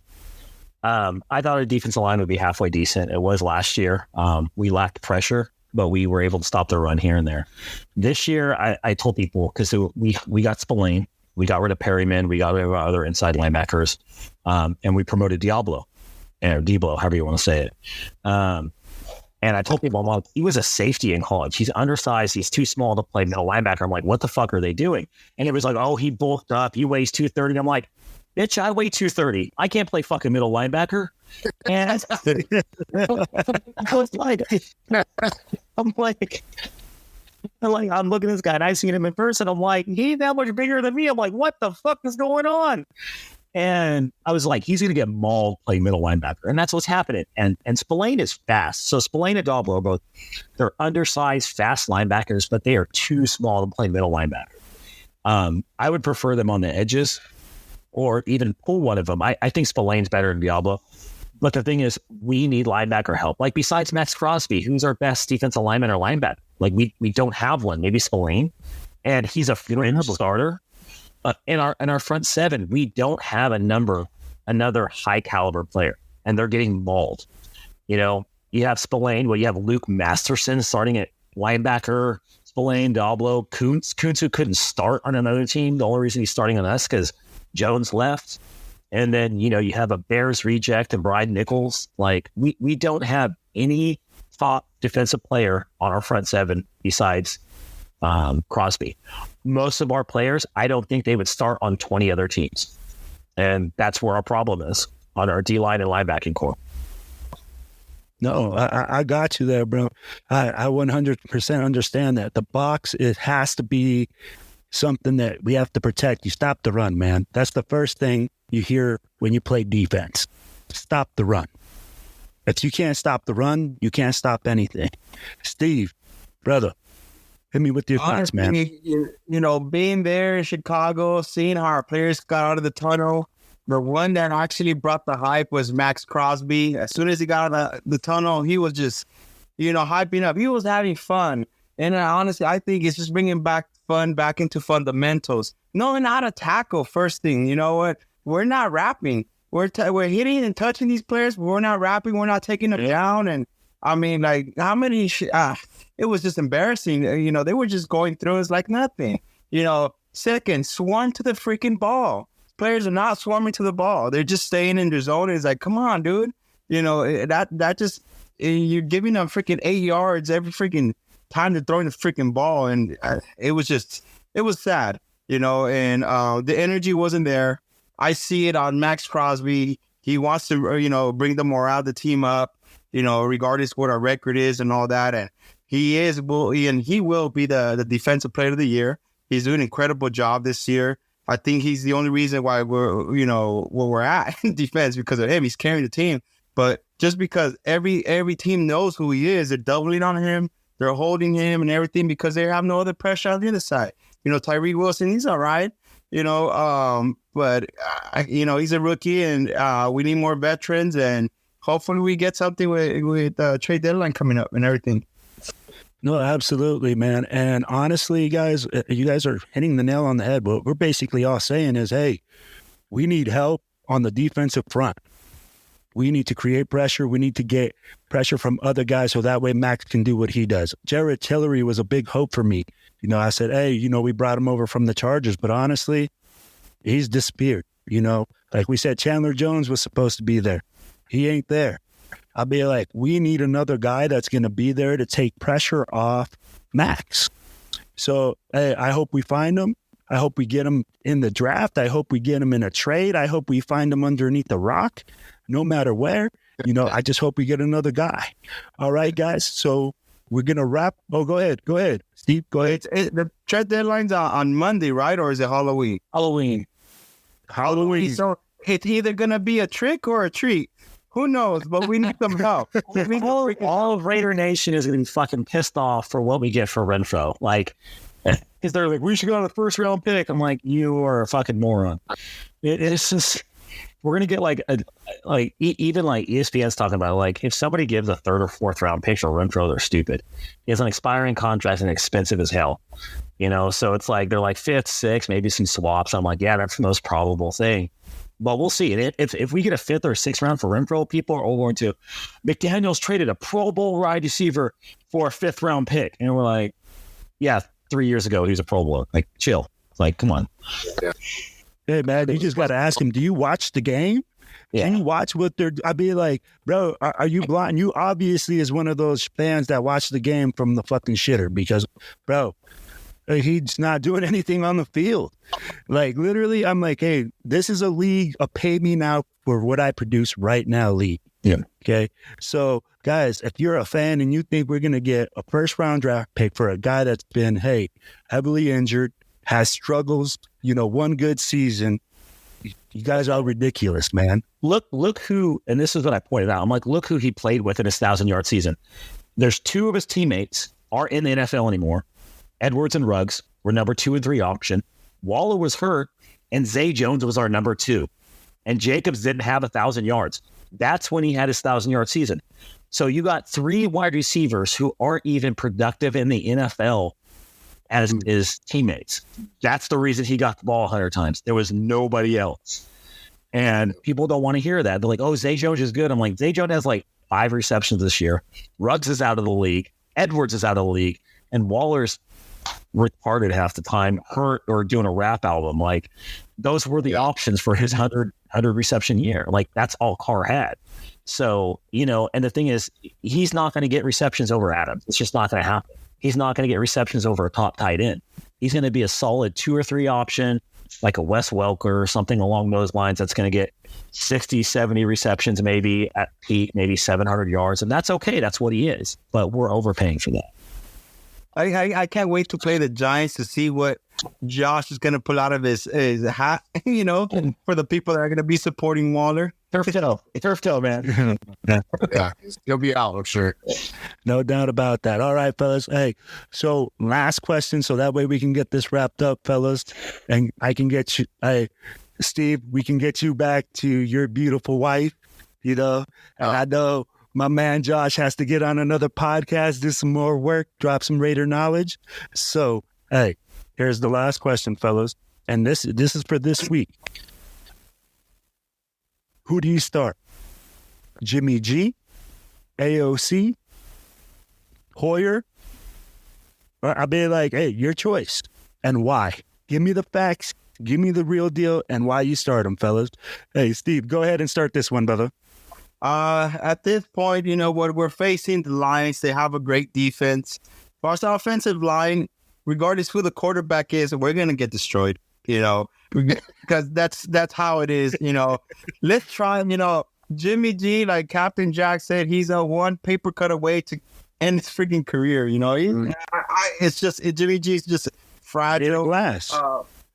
I thought our defensive line would be halfway decent. It was last year. We lacked pressure, but we were able to stop the run here and there. This year, I told people, because we got Spillane, we got rid of Perryman, we got rid of our other inside linebackers, and we promoted Deblo, however you want to say it. And I told people, he was a safety in college. He's undersized. He's too small to play middle linebacker. I'm like, what the fuck are they doing? And it was like, oh, he bulked up. He weighs 230. I'm like, bitch, I weigh 230. I can't play fucking middle linebacker. And I was like, I'm looking at this guy and I've seen him in person. I'm like, he's that much bigger than me. I'm like, what the fuck is going on? And I was like, he's going to get mauled playing middle linebacker. And that's what's happening. And Spillane is fast. So Spillane and Doblo are both, they're undersized, fast linebackers, but they are too small to play middle linebacker. I would prefer them on the edges or even pull one of them. I think Spillane's better than Diablo. But the thing is, we need linebacker help. Like, besides Max Crosby, who's our best defensive lineman or linebacker? Like, we don't have one. Maybe Spillane. And he's a fringe starter. In our front seven, we don't have another high caliber player, and they're getting mauled. You know, you have Spillane, you have Luke Masterson starting at linebacker, Spillane, Doblo, Kuntz, who couldn't start on another team. The only reason he's starting on us because Jones left. And then, you know, you have a Bears reject and Brian Nichols. Like, we don't have any top defensive player on our front seven besides Crosby. Most of our players, I don't think they would start on 20 other teams. And that's where our problem is on our D-line and linebacking core. No, I got you there, bro. I 100% understand that. The box, it has to be something that we have to protect. You stop the run, man. That's the first thing you hear when you play defense. Stop the run. If you can't stop the run, you can't stop anything. Steve, brother, hit me with your thoughts, man. You know, being there in Chicago, seeing how our players got out of the tunnel, the one that actually brought the hype was Max Crosby. As soon as he got out of the tunnel, he was just, you know, hyping up. He was having fun. And honestly, I think it's just bringing back fun back into fundamentals. Knowing how to tackle, first thing. You know what? We're not rapping. We're hitting and touching these players, but we're not rapping. We're not taking them down. And I mean, like, how many? It was just embarrassing. You know, they were just going through us like nothing. You know, second, swarm to the freaking ball. Players are not swarming to the ball. They're just staying in their zone. It's like, come on, dude. You know, that just, you're giving them freaking 8 yards every freaking time they're throwing the freaking ball. And it was sad, you know, and the energy wasn't there. I see it on Max Crosby. He wants to, you know, bring the morale of the team up, you know, regardless what our record is and all that. And he will be the defensive player of the year. He's doing an incredible job this year. I think he's the only reason why we're, you know, where we're at in defense, because of him. He's carrying the team. But just because every team knows who he is, they're doubling on him. They're holding him and everything because they have no other pressure on the other side. You know, Tyree Wilson, he's all right. You know, but you know, he's a rookie, and we need more veterans, and hopefully we get something with trade deadline coming up and everything. No, absolutely, man. And honestly, guys, you guys are hitting the nail on the head. What we're basically all saying is, hey, we need help on the defensive front. We need to create pressure. We need to get pressure from other guys so that way Max can do what he does. Jared Tillery was a big hope for me. You know, I said, hey, you know, we brought him over from the Chargers, but honestly, he's disappeared. You know, like we said, Chandler Jones was supposed to be there. He ain't there. I'll be like, we need another guy that's going to be there to take pressure off Max. So, hey, I hope we find him. I hope we get him in the draft. I hope we get him in a trade. I hope we find him underneath the rock, no matter where. You know, I just hope we get another guy. All right, guys. So we're going to wrap. Oh, go ahead. Steve, go ahead. The trade deadline's on Monday, right? Or is it Halloween? Halloween. So it's either going to be a trick or a treat. Who knows? But we need some help. All of Raider Nation is going to be fucking pissed off for what we get for Renfrow. Like, because they're like, we should go on the first round pick. I'm like, you are a fucking moron. It's just, we're going to get even ESPN's talking about, like, if somebody gives a third or fourth round pick to Renfrow, they're stupid. He has an expiring contract and expensive as hell. You know, so it's like, they're like fifth, sixth, maybe some swaps. I'm like, yeah, that's the most probable thing. But we'll see. If we get a fifth or sixth round for Renfrow, people are all going to, McDaniels traded a Pro Bowl wide receiver for a fifth round pick. And we're like, yeah, 3 years ago, he was a Pro Bowler. Like, chill. Like, come on. Yeah. Hey, man, you just got to ask him, do you watch the game? Yeah. Can you watch what they're, I'd be like, bro, are you blind? You obviously is one of those fans that watch the game from the fucking shitter because, bro, he's not doing anything on the field. Like, literally, I'm like, hey, this is a league, a pay me now for what I produce right now league. Yeah. Okay. So, guys, if you're a fan and you think we're going to get a first round draft pick for a guy that's been, hey, heavily injured, has struggles, you know, one good season, You guys are ridiculous, man. Look who, and this is what I pointed out. I'm like, look who he played with in his 1,000-yard season. There's 2 of his teammates aren't in the NFL anymore. Edwards and Ruggs were number 2 and 3 option. Waller was hurt, and Zay Jones was our number 2. And Jacobs didn't have 1,000 yards. That's when he had his 1,000-yard season. So you got 3 wide receivers who aren't even productive in the NFL as his teammates. That's the reason he got the ball 100 times. There was nobody else. And people don't want to hear that. They're like, oh, Zay Jones is good. I'm like, Zay Jones has like 5 receptions this year. Ruggs is out of the league. Edwards is out of the league. And Waller's retarded half the time, hurt or doing a rap album. Like, those were the options for his 100 reception year. Like, that's all Carr had. So, and the thing is, he's not going to get receptions over Adams. It's just not going to happen. He's not going to get receptions over a top tight end. He's going to be a solid 2 or 3 option, like a Wes Welker or something along those lines that's going to get 60, 70 receptions, maybe at peak, maybe 700 yards. And that's okay. That's what he is. But we're overpaying for that. I can't wait to play the Giants to see what Josh is going to pull out of his hat, for the people that are going to be supporting Waller. Turf toe, man. Yeah, he'll be out, I'm sure. No doubt about that. All right, fellas. Hey, so last question, so that way we can get this wrapped up, fellas, and I can get you. Hey, Steve, we can get you back to your beautiful wife. And I know my man Josh has to get on another podcast, do some more work, drop some Raider knowledge. So, hey, here's the last question, fellas, and this is for this week. Who do you start? Jimmy G, AOC, Hoyer? I'll be like, hey, your choice. And why? Give me the facts. Give me the real deal and why you start them, fellas. Hey, Steve, go ahead and start this one, brother. At this point, what we're facing, the Lions, they have a great defense. For our offensive line, regardless who the quarterback is, we're going to get destroyed, because that's how it is, Let's try, Jimmy G, like Captain Jack said, he's a one paper cut away to end his freaking career, Jimmy G's just fragile. Glass.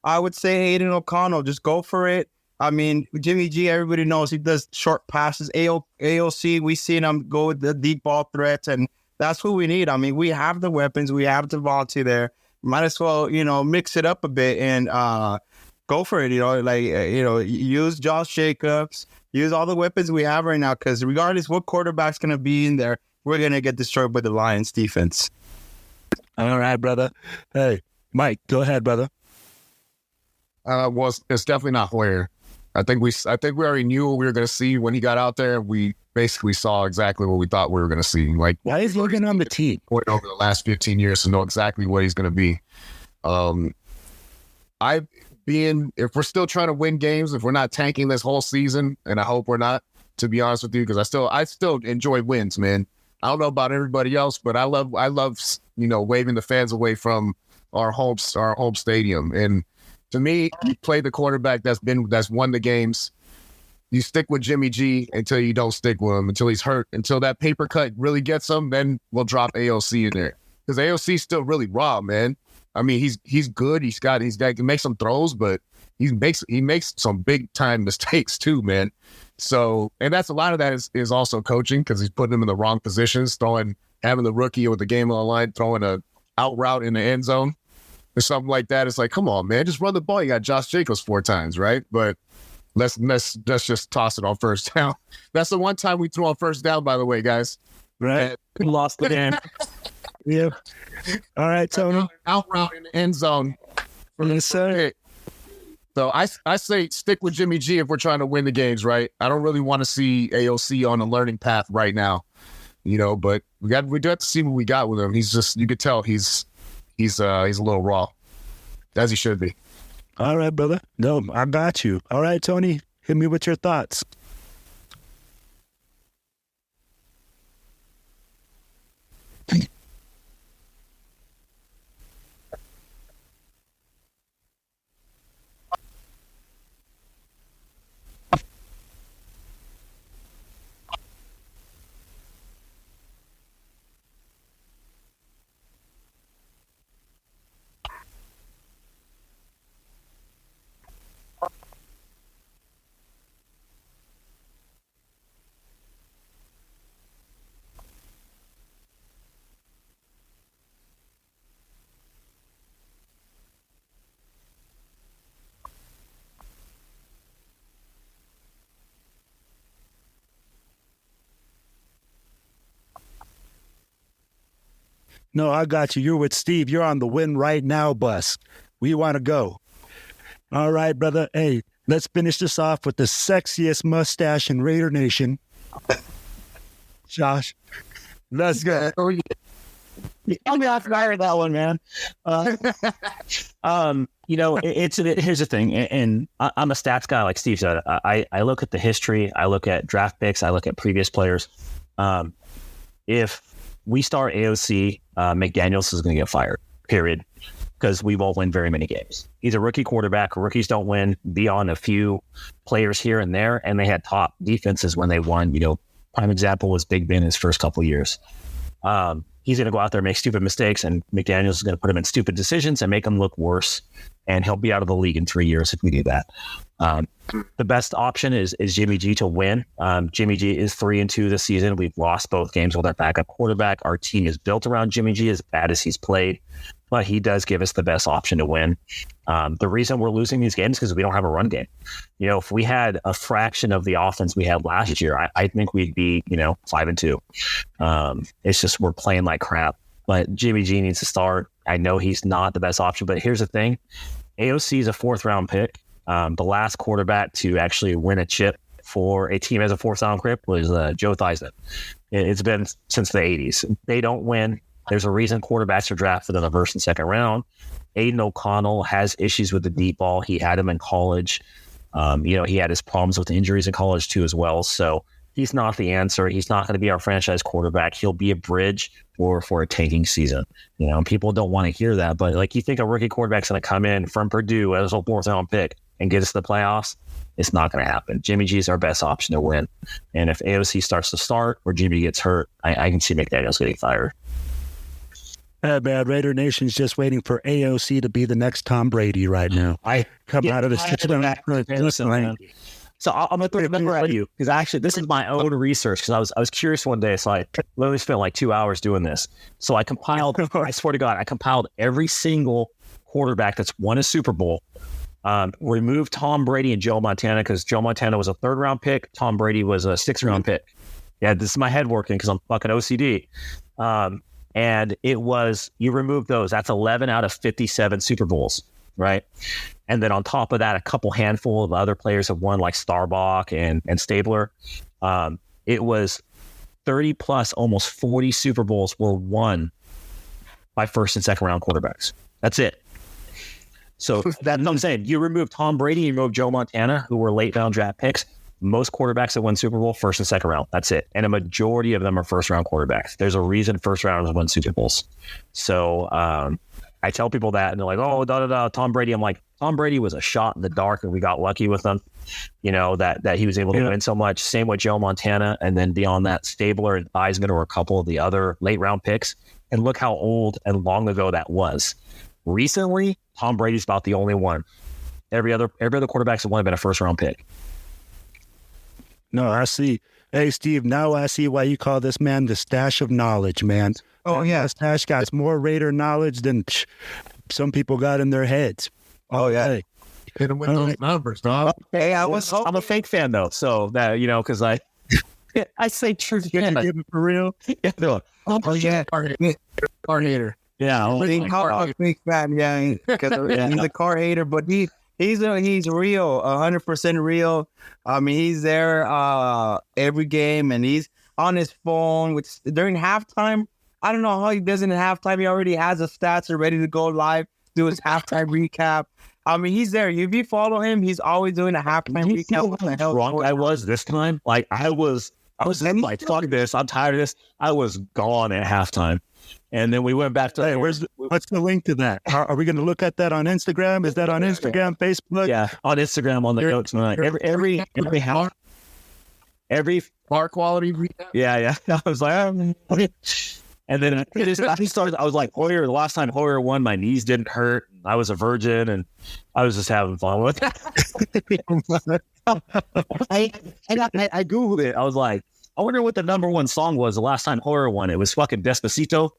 I would say Aiden O'Connell, just go for it. I mean, Jimmy G, everybody knows he does short passes. AOC, we seen him go with the deep ball threats, and that's what we need. I mean, we have the weapons. We have Devontae there. Might as well, mix it up a bit and go for it, use Josh Jacobs, use all the weapons we have right now, because regardless what quarterback's going to be in there, we're going to get destroyed by the Lions defense. All right, brother. Hey, Mike, go ahead, brother. Well, it's definitely not Hoyer. I think we already knew what we were going to see when he got out there. We basically saw exactly what we thought we were going to see. Like, why is Logan on the team? Over the last 15 years to know exactly what he's going to be. If we're still trying to win games, if we're not tanking this whole season, and I hope we're not, to be honest with you, because I still enjoy wins, man. I don't know about everybody else, but I love waving the fans away from our home stadium. And to me, you play the quarterback that's won the games. You stick with Jimmy G until you don't stick with him, until he's hurt, until that paper cut really gets him. Then we'll drop AOC in there, because AOC's still really raw, man. I mean, he's good. He can make some throws, but he makes some big time mistakes too, man. So, and that's a lot of that is also coaching, because he's putting him in the wrong positions, having the rookie with the game on the line, throwing a out route in the end zone or something like that. It's like, come on, man, just run the ball. You got Josh Jacobs 4 times, right? But let's just toss it on first down. That's the one time we threw on first down, by the way, guys. Right, lost the game. Yeah. All right, Tony. Out route in the end zone. Yes, sir. So I say stick with Jimmy G if we're trying to win the games, right? I don't really want to see AOC on a learning path right now, but we do have to see what we got with him. He's just, you could tell he's a little raw, as he should be. All right, brother. No, I got you. All right, Tony, hit me with your thoughts. No, I got you. You're with Steve. You're on the Win Right Now bus. We want to go. All right, brother. Hey, let's finish this off with the sexiest mustache in Raider Nation. Josh, let's go. Tell me I forgot that one, man. Here's the thing, and I'm a stats guy, like Steve said. I look at the history, I look at draft picks, I look at previous players. If we start AOC, McDaniels is going to get fired, period, because we won't win very many games. He's a rookie quarterback. Rookies don't win beyond a few players here and there, and they had top defenses when they won. Prime example was Big Ben his first couple of years. He's going to go out there and make stupid mistakes, and McDaniels is going to put him in stupid decisions and make him look worse, and he'll be out of the league in 3 years if we do that. The best option is Jimmy G to win. Jimmy G is 3-2 this season. We've lost both games with our backup quarterback. Our team is built around Jimmy G, as bad as he's played, but he does give us the best option to win. The reason we're losing these games is because we don't have a run game. If we had a fraction of the offense we had last year, I think we'd be, 5-2. It's just we're playing like crap. But Jimmy G needs to start. I know he's not the best option, but here's the thing. AOC is a 4th-round pick. The last quarterback to actually win a chip for a team as a 4th-round pick was Joe Theismann. It's been since the 80s. They don't win. There's a reason quarterbacks are drafted in the 1st and 2nd round. Aiden O'Connell has issues with the deep ball. He had him in college. He had his problems with injuries in college too as well. So he's not the answer. He's not going to be our franchise quarterback. He'll be a bridge for a tanking season. People don't want to hear that, but you think a rookie quarterback's going to come in from Purdue as a 4th-round pick and get us to the playoffs? It's not going to happen. Jimmy G is our best option to win. And if AOC starts to start or Jimmy gets hurt, I can see McDaniels getting fired. Bad Raider Nation's just waiting for AOC to be the next Tom Brady right now. Out of the system. So I'm going to throw a number at you, because actually this is my own research, because I was curious one day, so I literally spent 2 hours doing this. So I compiled, I swear to God, I compiled every single quarterback that's won a Super Bowl. Removed Tom Brady and Joe Montana, because Joe Montana was a 3rd-round pick. Tom Brady was a 6th-round pick. Yeah, this is my head working because I'm fucking OCD. And it was, you remove those, that's 11 out of 57 Super Bowls, right? And then on top of that, a couple handful of other players have won, like Starbuck and Stabler. It was 30 plus, almost 40 Super Bowls were won by 1st and 2nd round quarterbacks. That's it. So that's what I'm saying. You remove Tom Brady, you remove Joe Montana, who were late round draft picks. Most quarterbacks that win Super Bowl, 1st and 2nd round. That's it. And a majority of them are 1st-round quarterbacks. There's a reason 1st-rounders win Super Bowls. So I tell people that, and they're like, oh, Tom Brady. I'm like, Tom Brady was a shot in the dark, and we got lucky with him, that he was able to win so much. Same with Joe Montana. And then beyond that, Stabler and Theismann were a couple of the other late-round picks. And look how old and long ago that was. Recently, Tom Brady's about the only one. Every other quarterback's have been a 1st-round pick. No, I see. Hey, Steve, now I see why you call this man the stash of knowledge, man. Oh, yeah. Stash guy's more Raider knowledge than some people got in their heads. Oh, yeah. Hey. Hit him with those numbers, dog. Hey, I'm a fake fan, though. So that, because I say truth. Give it for real? Yeah, no. Oh, yeah. Car hater. Yeah. Big fan, yeah. Because he's a car hater, but he's real, 100% real. I mean, he's there every game, and he's on his phone during halftime. I don't know how he does it in halftime. He already has the stats are ready to go live, do his halftime recap. I mean, he's there. If you follow him, he's always doing a halftime recap. What the hell wrong I was this time? I was like, fuck this. I'm tired of this. I was gone at halftime. And then we went back to, hey, what's the link to that? Are we going to look at that on Instagram? Is that on Instagram, Facebook? Yeah, on Instagram, on the notes tonight. Every bar quality. Yeah. I was like, and then I started. I was like, Hoyer. The last time Hoyer won, my knees didn't hurt. I was a virgin, and I was just having fun with it. I googled it. I was like, I wonder what the number one song was the last time Hoyer won. It was fucking Despacito.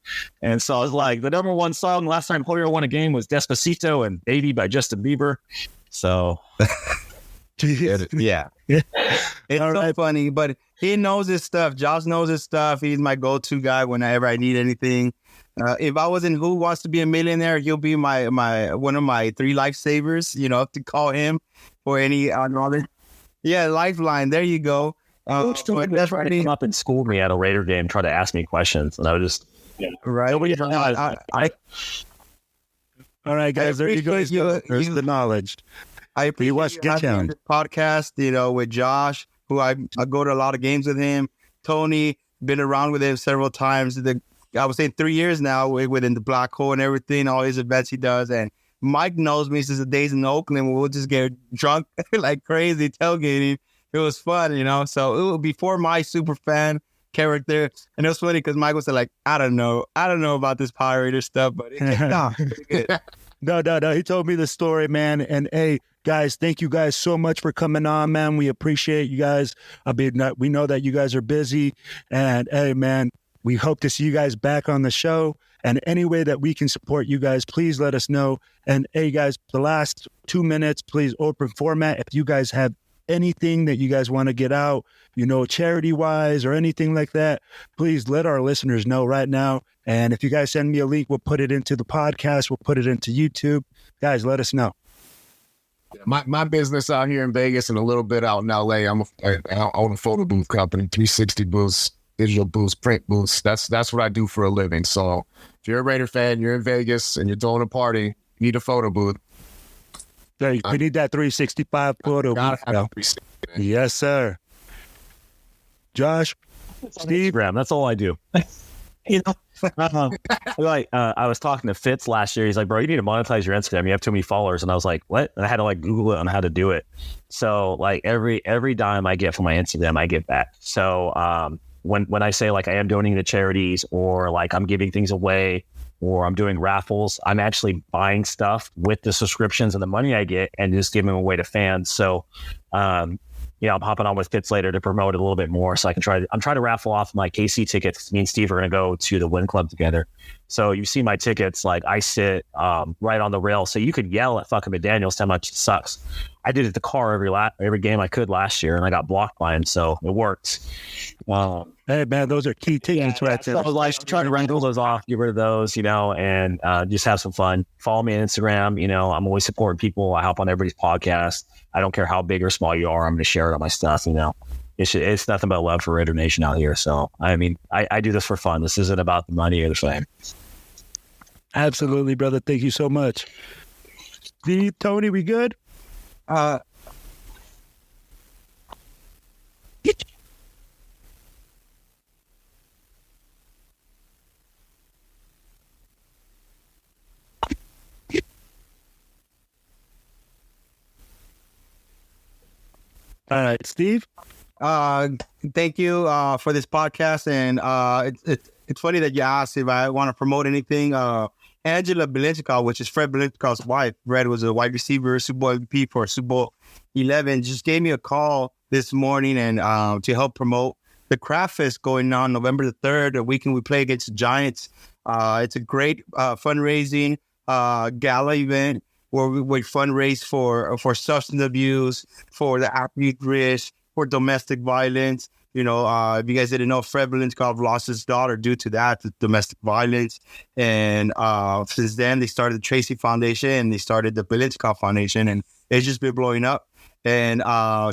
And so I was like, the number one song last time Hoyer won a game was Despacito and Baby by Justin Bieber. So, yeah. It's so funny, but he knows his stuff. Josh knows his stuff. He's my go-to guy whenever I need anything. If I was in Who Wants to Be a Millionaire, he'll be my one of my 3 lifesavers. You know, to call him for any knowledge. Yeah, Lifeline. There you go. Coach tried to come up and school me at a Raider game, try to ask me questions, and I was just right. Nobody All right, guys, there you go. There's the knowledge. I appreciate you having on this podcast, you know, with Josh, who I go to a lot of games with him. Tony, been around with him several times. I would say 3 years now within the Black Hole and everything, all his events he does. And Mike knows me since the days in Oakland where we'll just get drunk like crazy, tailgating. It was fun, you know. So it was before my super fan character. And it was funny because Mike was like, I don't know about this Power Raider stuff, but No. He told me the story, man. And hey, guys, thank you guys so much for coming on, man. We appreciate you guys. We know that you guys are busy. And hey, man, we hope to see you guys back on the show. And any way that we can support you guys, please let us know. And hey, guys, the last 2 minutes, please, open format. If you guys have anything that you guys want to get out, you know, charity-wise or anything like that, please let our listeners know right now. And if you guys send me a link, we'll put it into the podcast. We'll put it into YouTube. Guys, let us know. My business out here in Vegas and a little bit out in LA. I own a photo booth company, 360 booths, digital booths, print booths. That's what I do for a living. So if you're a Raider fan, you're in Vegas and you're throwing a party, you need a photo booth. Hey, we need that 365 photo booth. Yes, sir. Josh, Steve, Instagram. That's all I do. You know, I was talking to Fitz last year. He's like, bro, you need to monetize your Instagram. You have too many followers. And I was like, what? And I had to like Google it on how to do it. So like every dime I get from my Instagram, I get back. So when I say like I am donating to charities or like I'm giving things away or I'm doing raffles, I'm actually buying stuff with the subscriptions and the money I get and just giving them away to fans. So, you know, I'm hopping on with Fitz later to promote it a little bit more so I can I'm trying to raffle off my KC tickets. Me and Steve are going to go to the Win Club together. So you see my tickets, like I sit right on the rail. So you could yell at fucking McDaniels how much it sucks. I did it at the car every game I could last year and I got blocked by him. So it worked. Hey, man, those are key tickets right there. So I was like trying to wrangle those off, get rid of those, you know, and just have some fun. Follow me on Instagram. You know, I'm always supporting people. I hop on everybody's podcast. I don't care how big or small you are. I'm going to share it on my stuff, you know. It's nothing but love for Raider Nation out here. So, I mean, I do this for fun. This isn't about the money or the fame. Absolutely, brother. Thank you so much. Steve, Tony, we good? All right, Steve. Thank you for this podcast, and it's funny that you asked if I want to promote anything. Angela Belinchikov, which is Fred Belinchikov's wife, Red was a wide receiver, Super Bowl MVP for Super Bowl 11, just gave me a call this morning and to help promote the Craft Fest going on November the 3rd, the weekend we play against the Giants. It's a great fundraising gala event where we fundraise for substance abuse, for the athlete risk, for domestic violence. You know, if you guys didn't know, Fred Belinchikov lost his daughter due to that, to domestic violence. And since then, they started the Tracy Foundation and they started the Belinchikov Foundation, and it's just been blowing up. And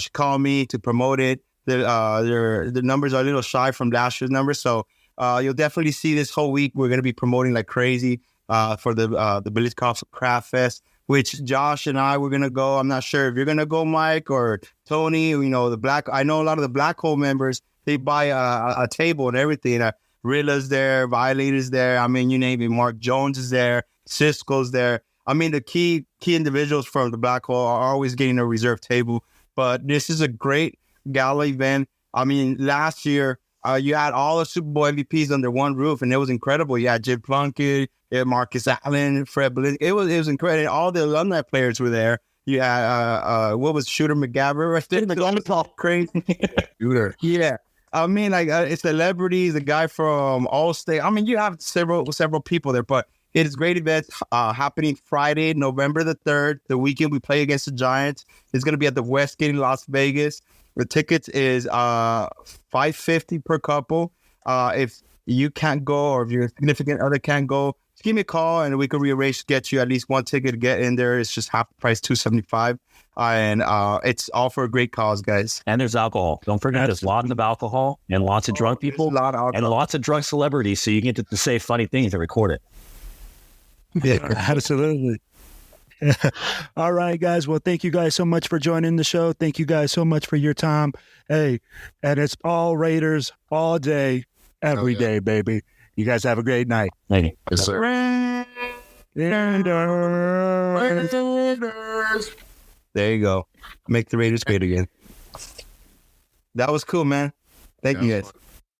she called me to promote it. The numbers are a little shy from last year's numbers, so you'll definitely see this whole week. We're going to be promoting like crazy for the Belinchikov Craft Fest, which Josh and I were going to go. I'm not sure if you're going to go, Mike or Tony. You know, I know a lot of the Black Hole members, they buy a table and everything. Rilla's there, Violator's there. I mean, you name it. Mark Jones is there. Cisco's there. I mean, the key individuals from the Black Hole are always getting a reserved table. But this is a great gala event. I mean, last year, you had all the Super Bowl MVPs under one roof, and it was incredible. You had Jim Plunkett, you had Marcus Allen, Fred Belinchikov. It was incredible. All the alumni players were there. You had, what was Shooter McGavin right there? The crazy. Shooter. Yeah. I mean, like, it's celebrities, the guy from Allstate. I mean, you have several people there, but it is great event happening Friday, November the 3rd, the weekend we play against the Giants. It's going to be at the Westgate in Las Vegas. The tickets is $550 per couple. If you can't go, or if your significant other can't go, just give me a call and we can rearrange to get you at least one ticket to get in there. It's just half the price, $275, and it's all for a great cause, guys. And there's alcohol. Don't forget, there's lots of alcohol and lots of drunk people There's a lot of alcohol. and lots of drunk celebrities, so you get to say funny things and record it. Yeah. Absolutely. All right, guys. Well, thank you guys so much for joining the show. Thank you guys so much for your time. Hey, and it's all Raiders all day, every day, baby. You guys have a great night. Thank you. Yes, sir. Raiders. There you go. Make the Raiders great again. That was cool, man. Thank you, guys.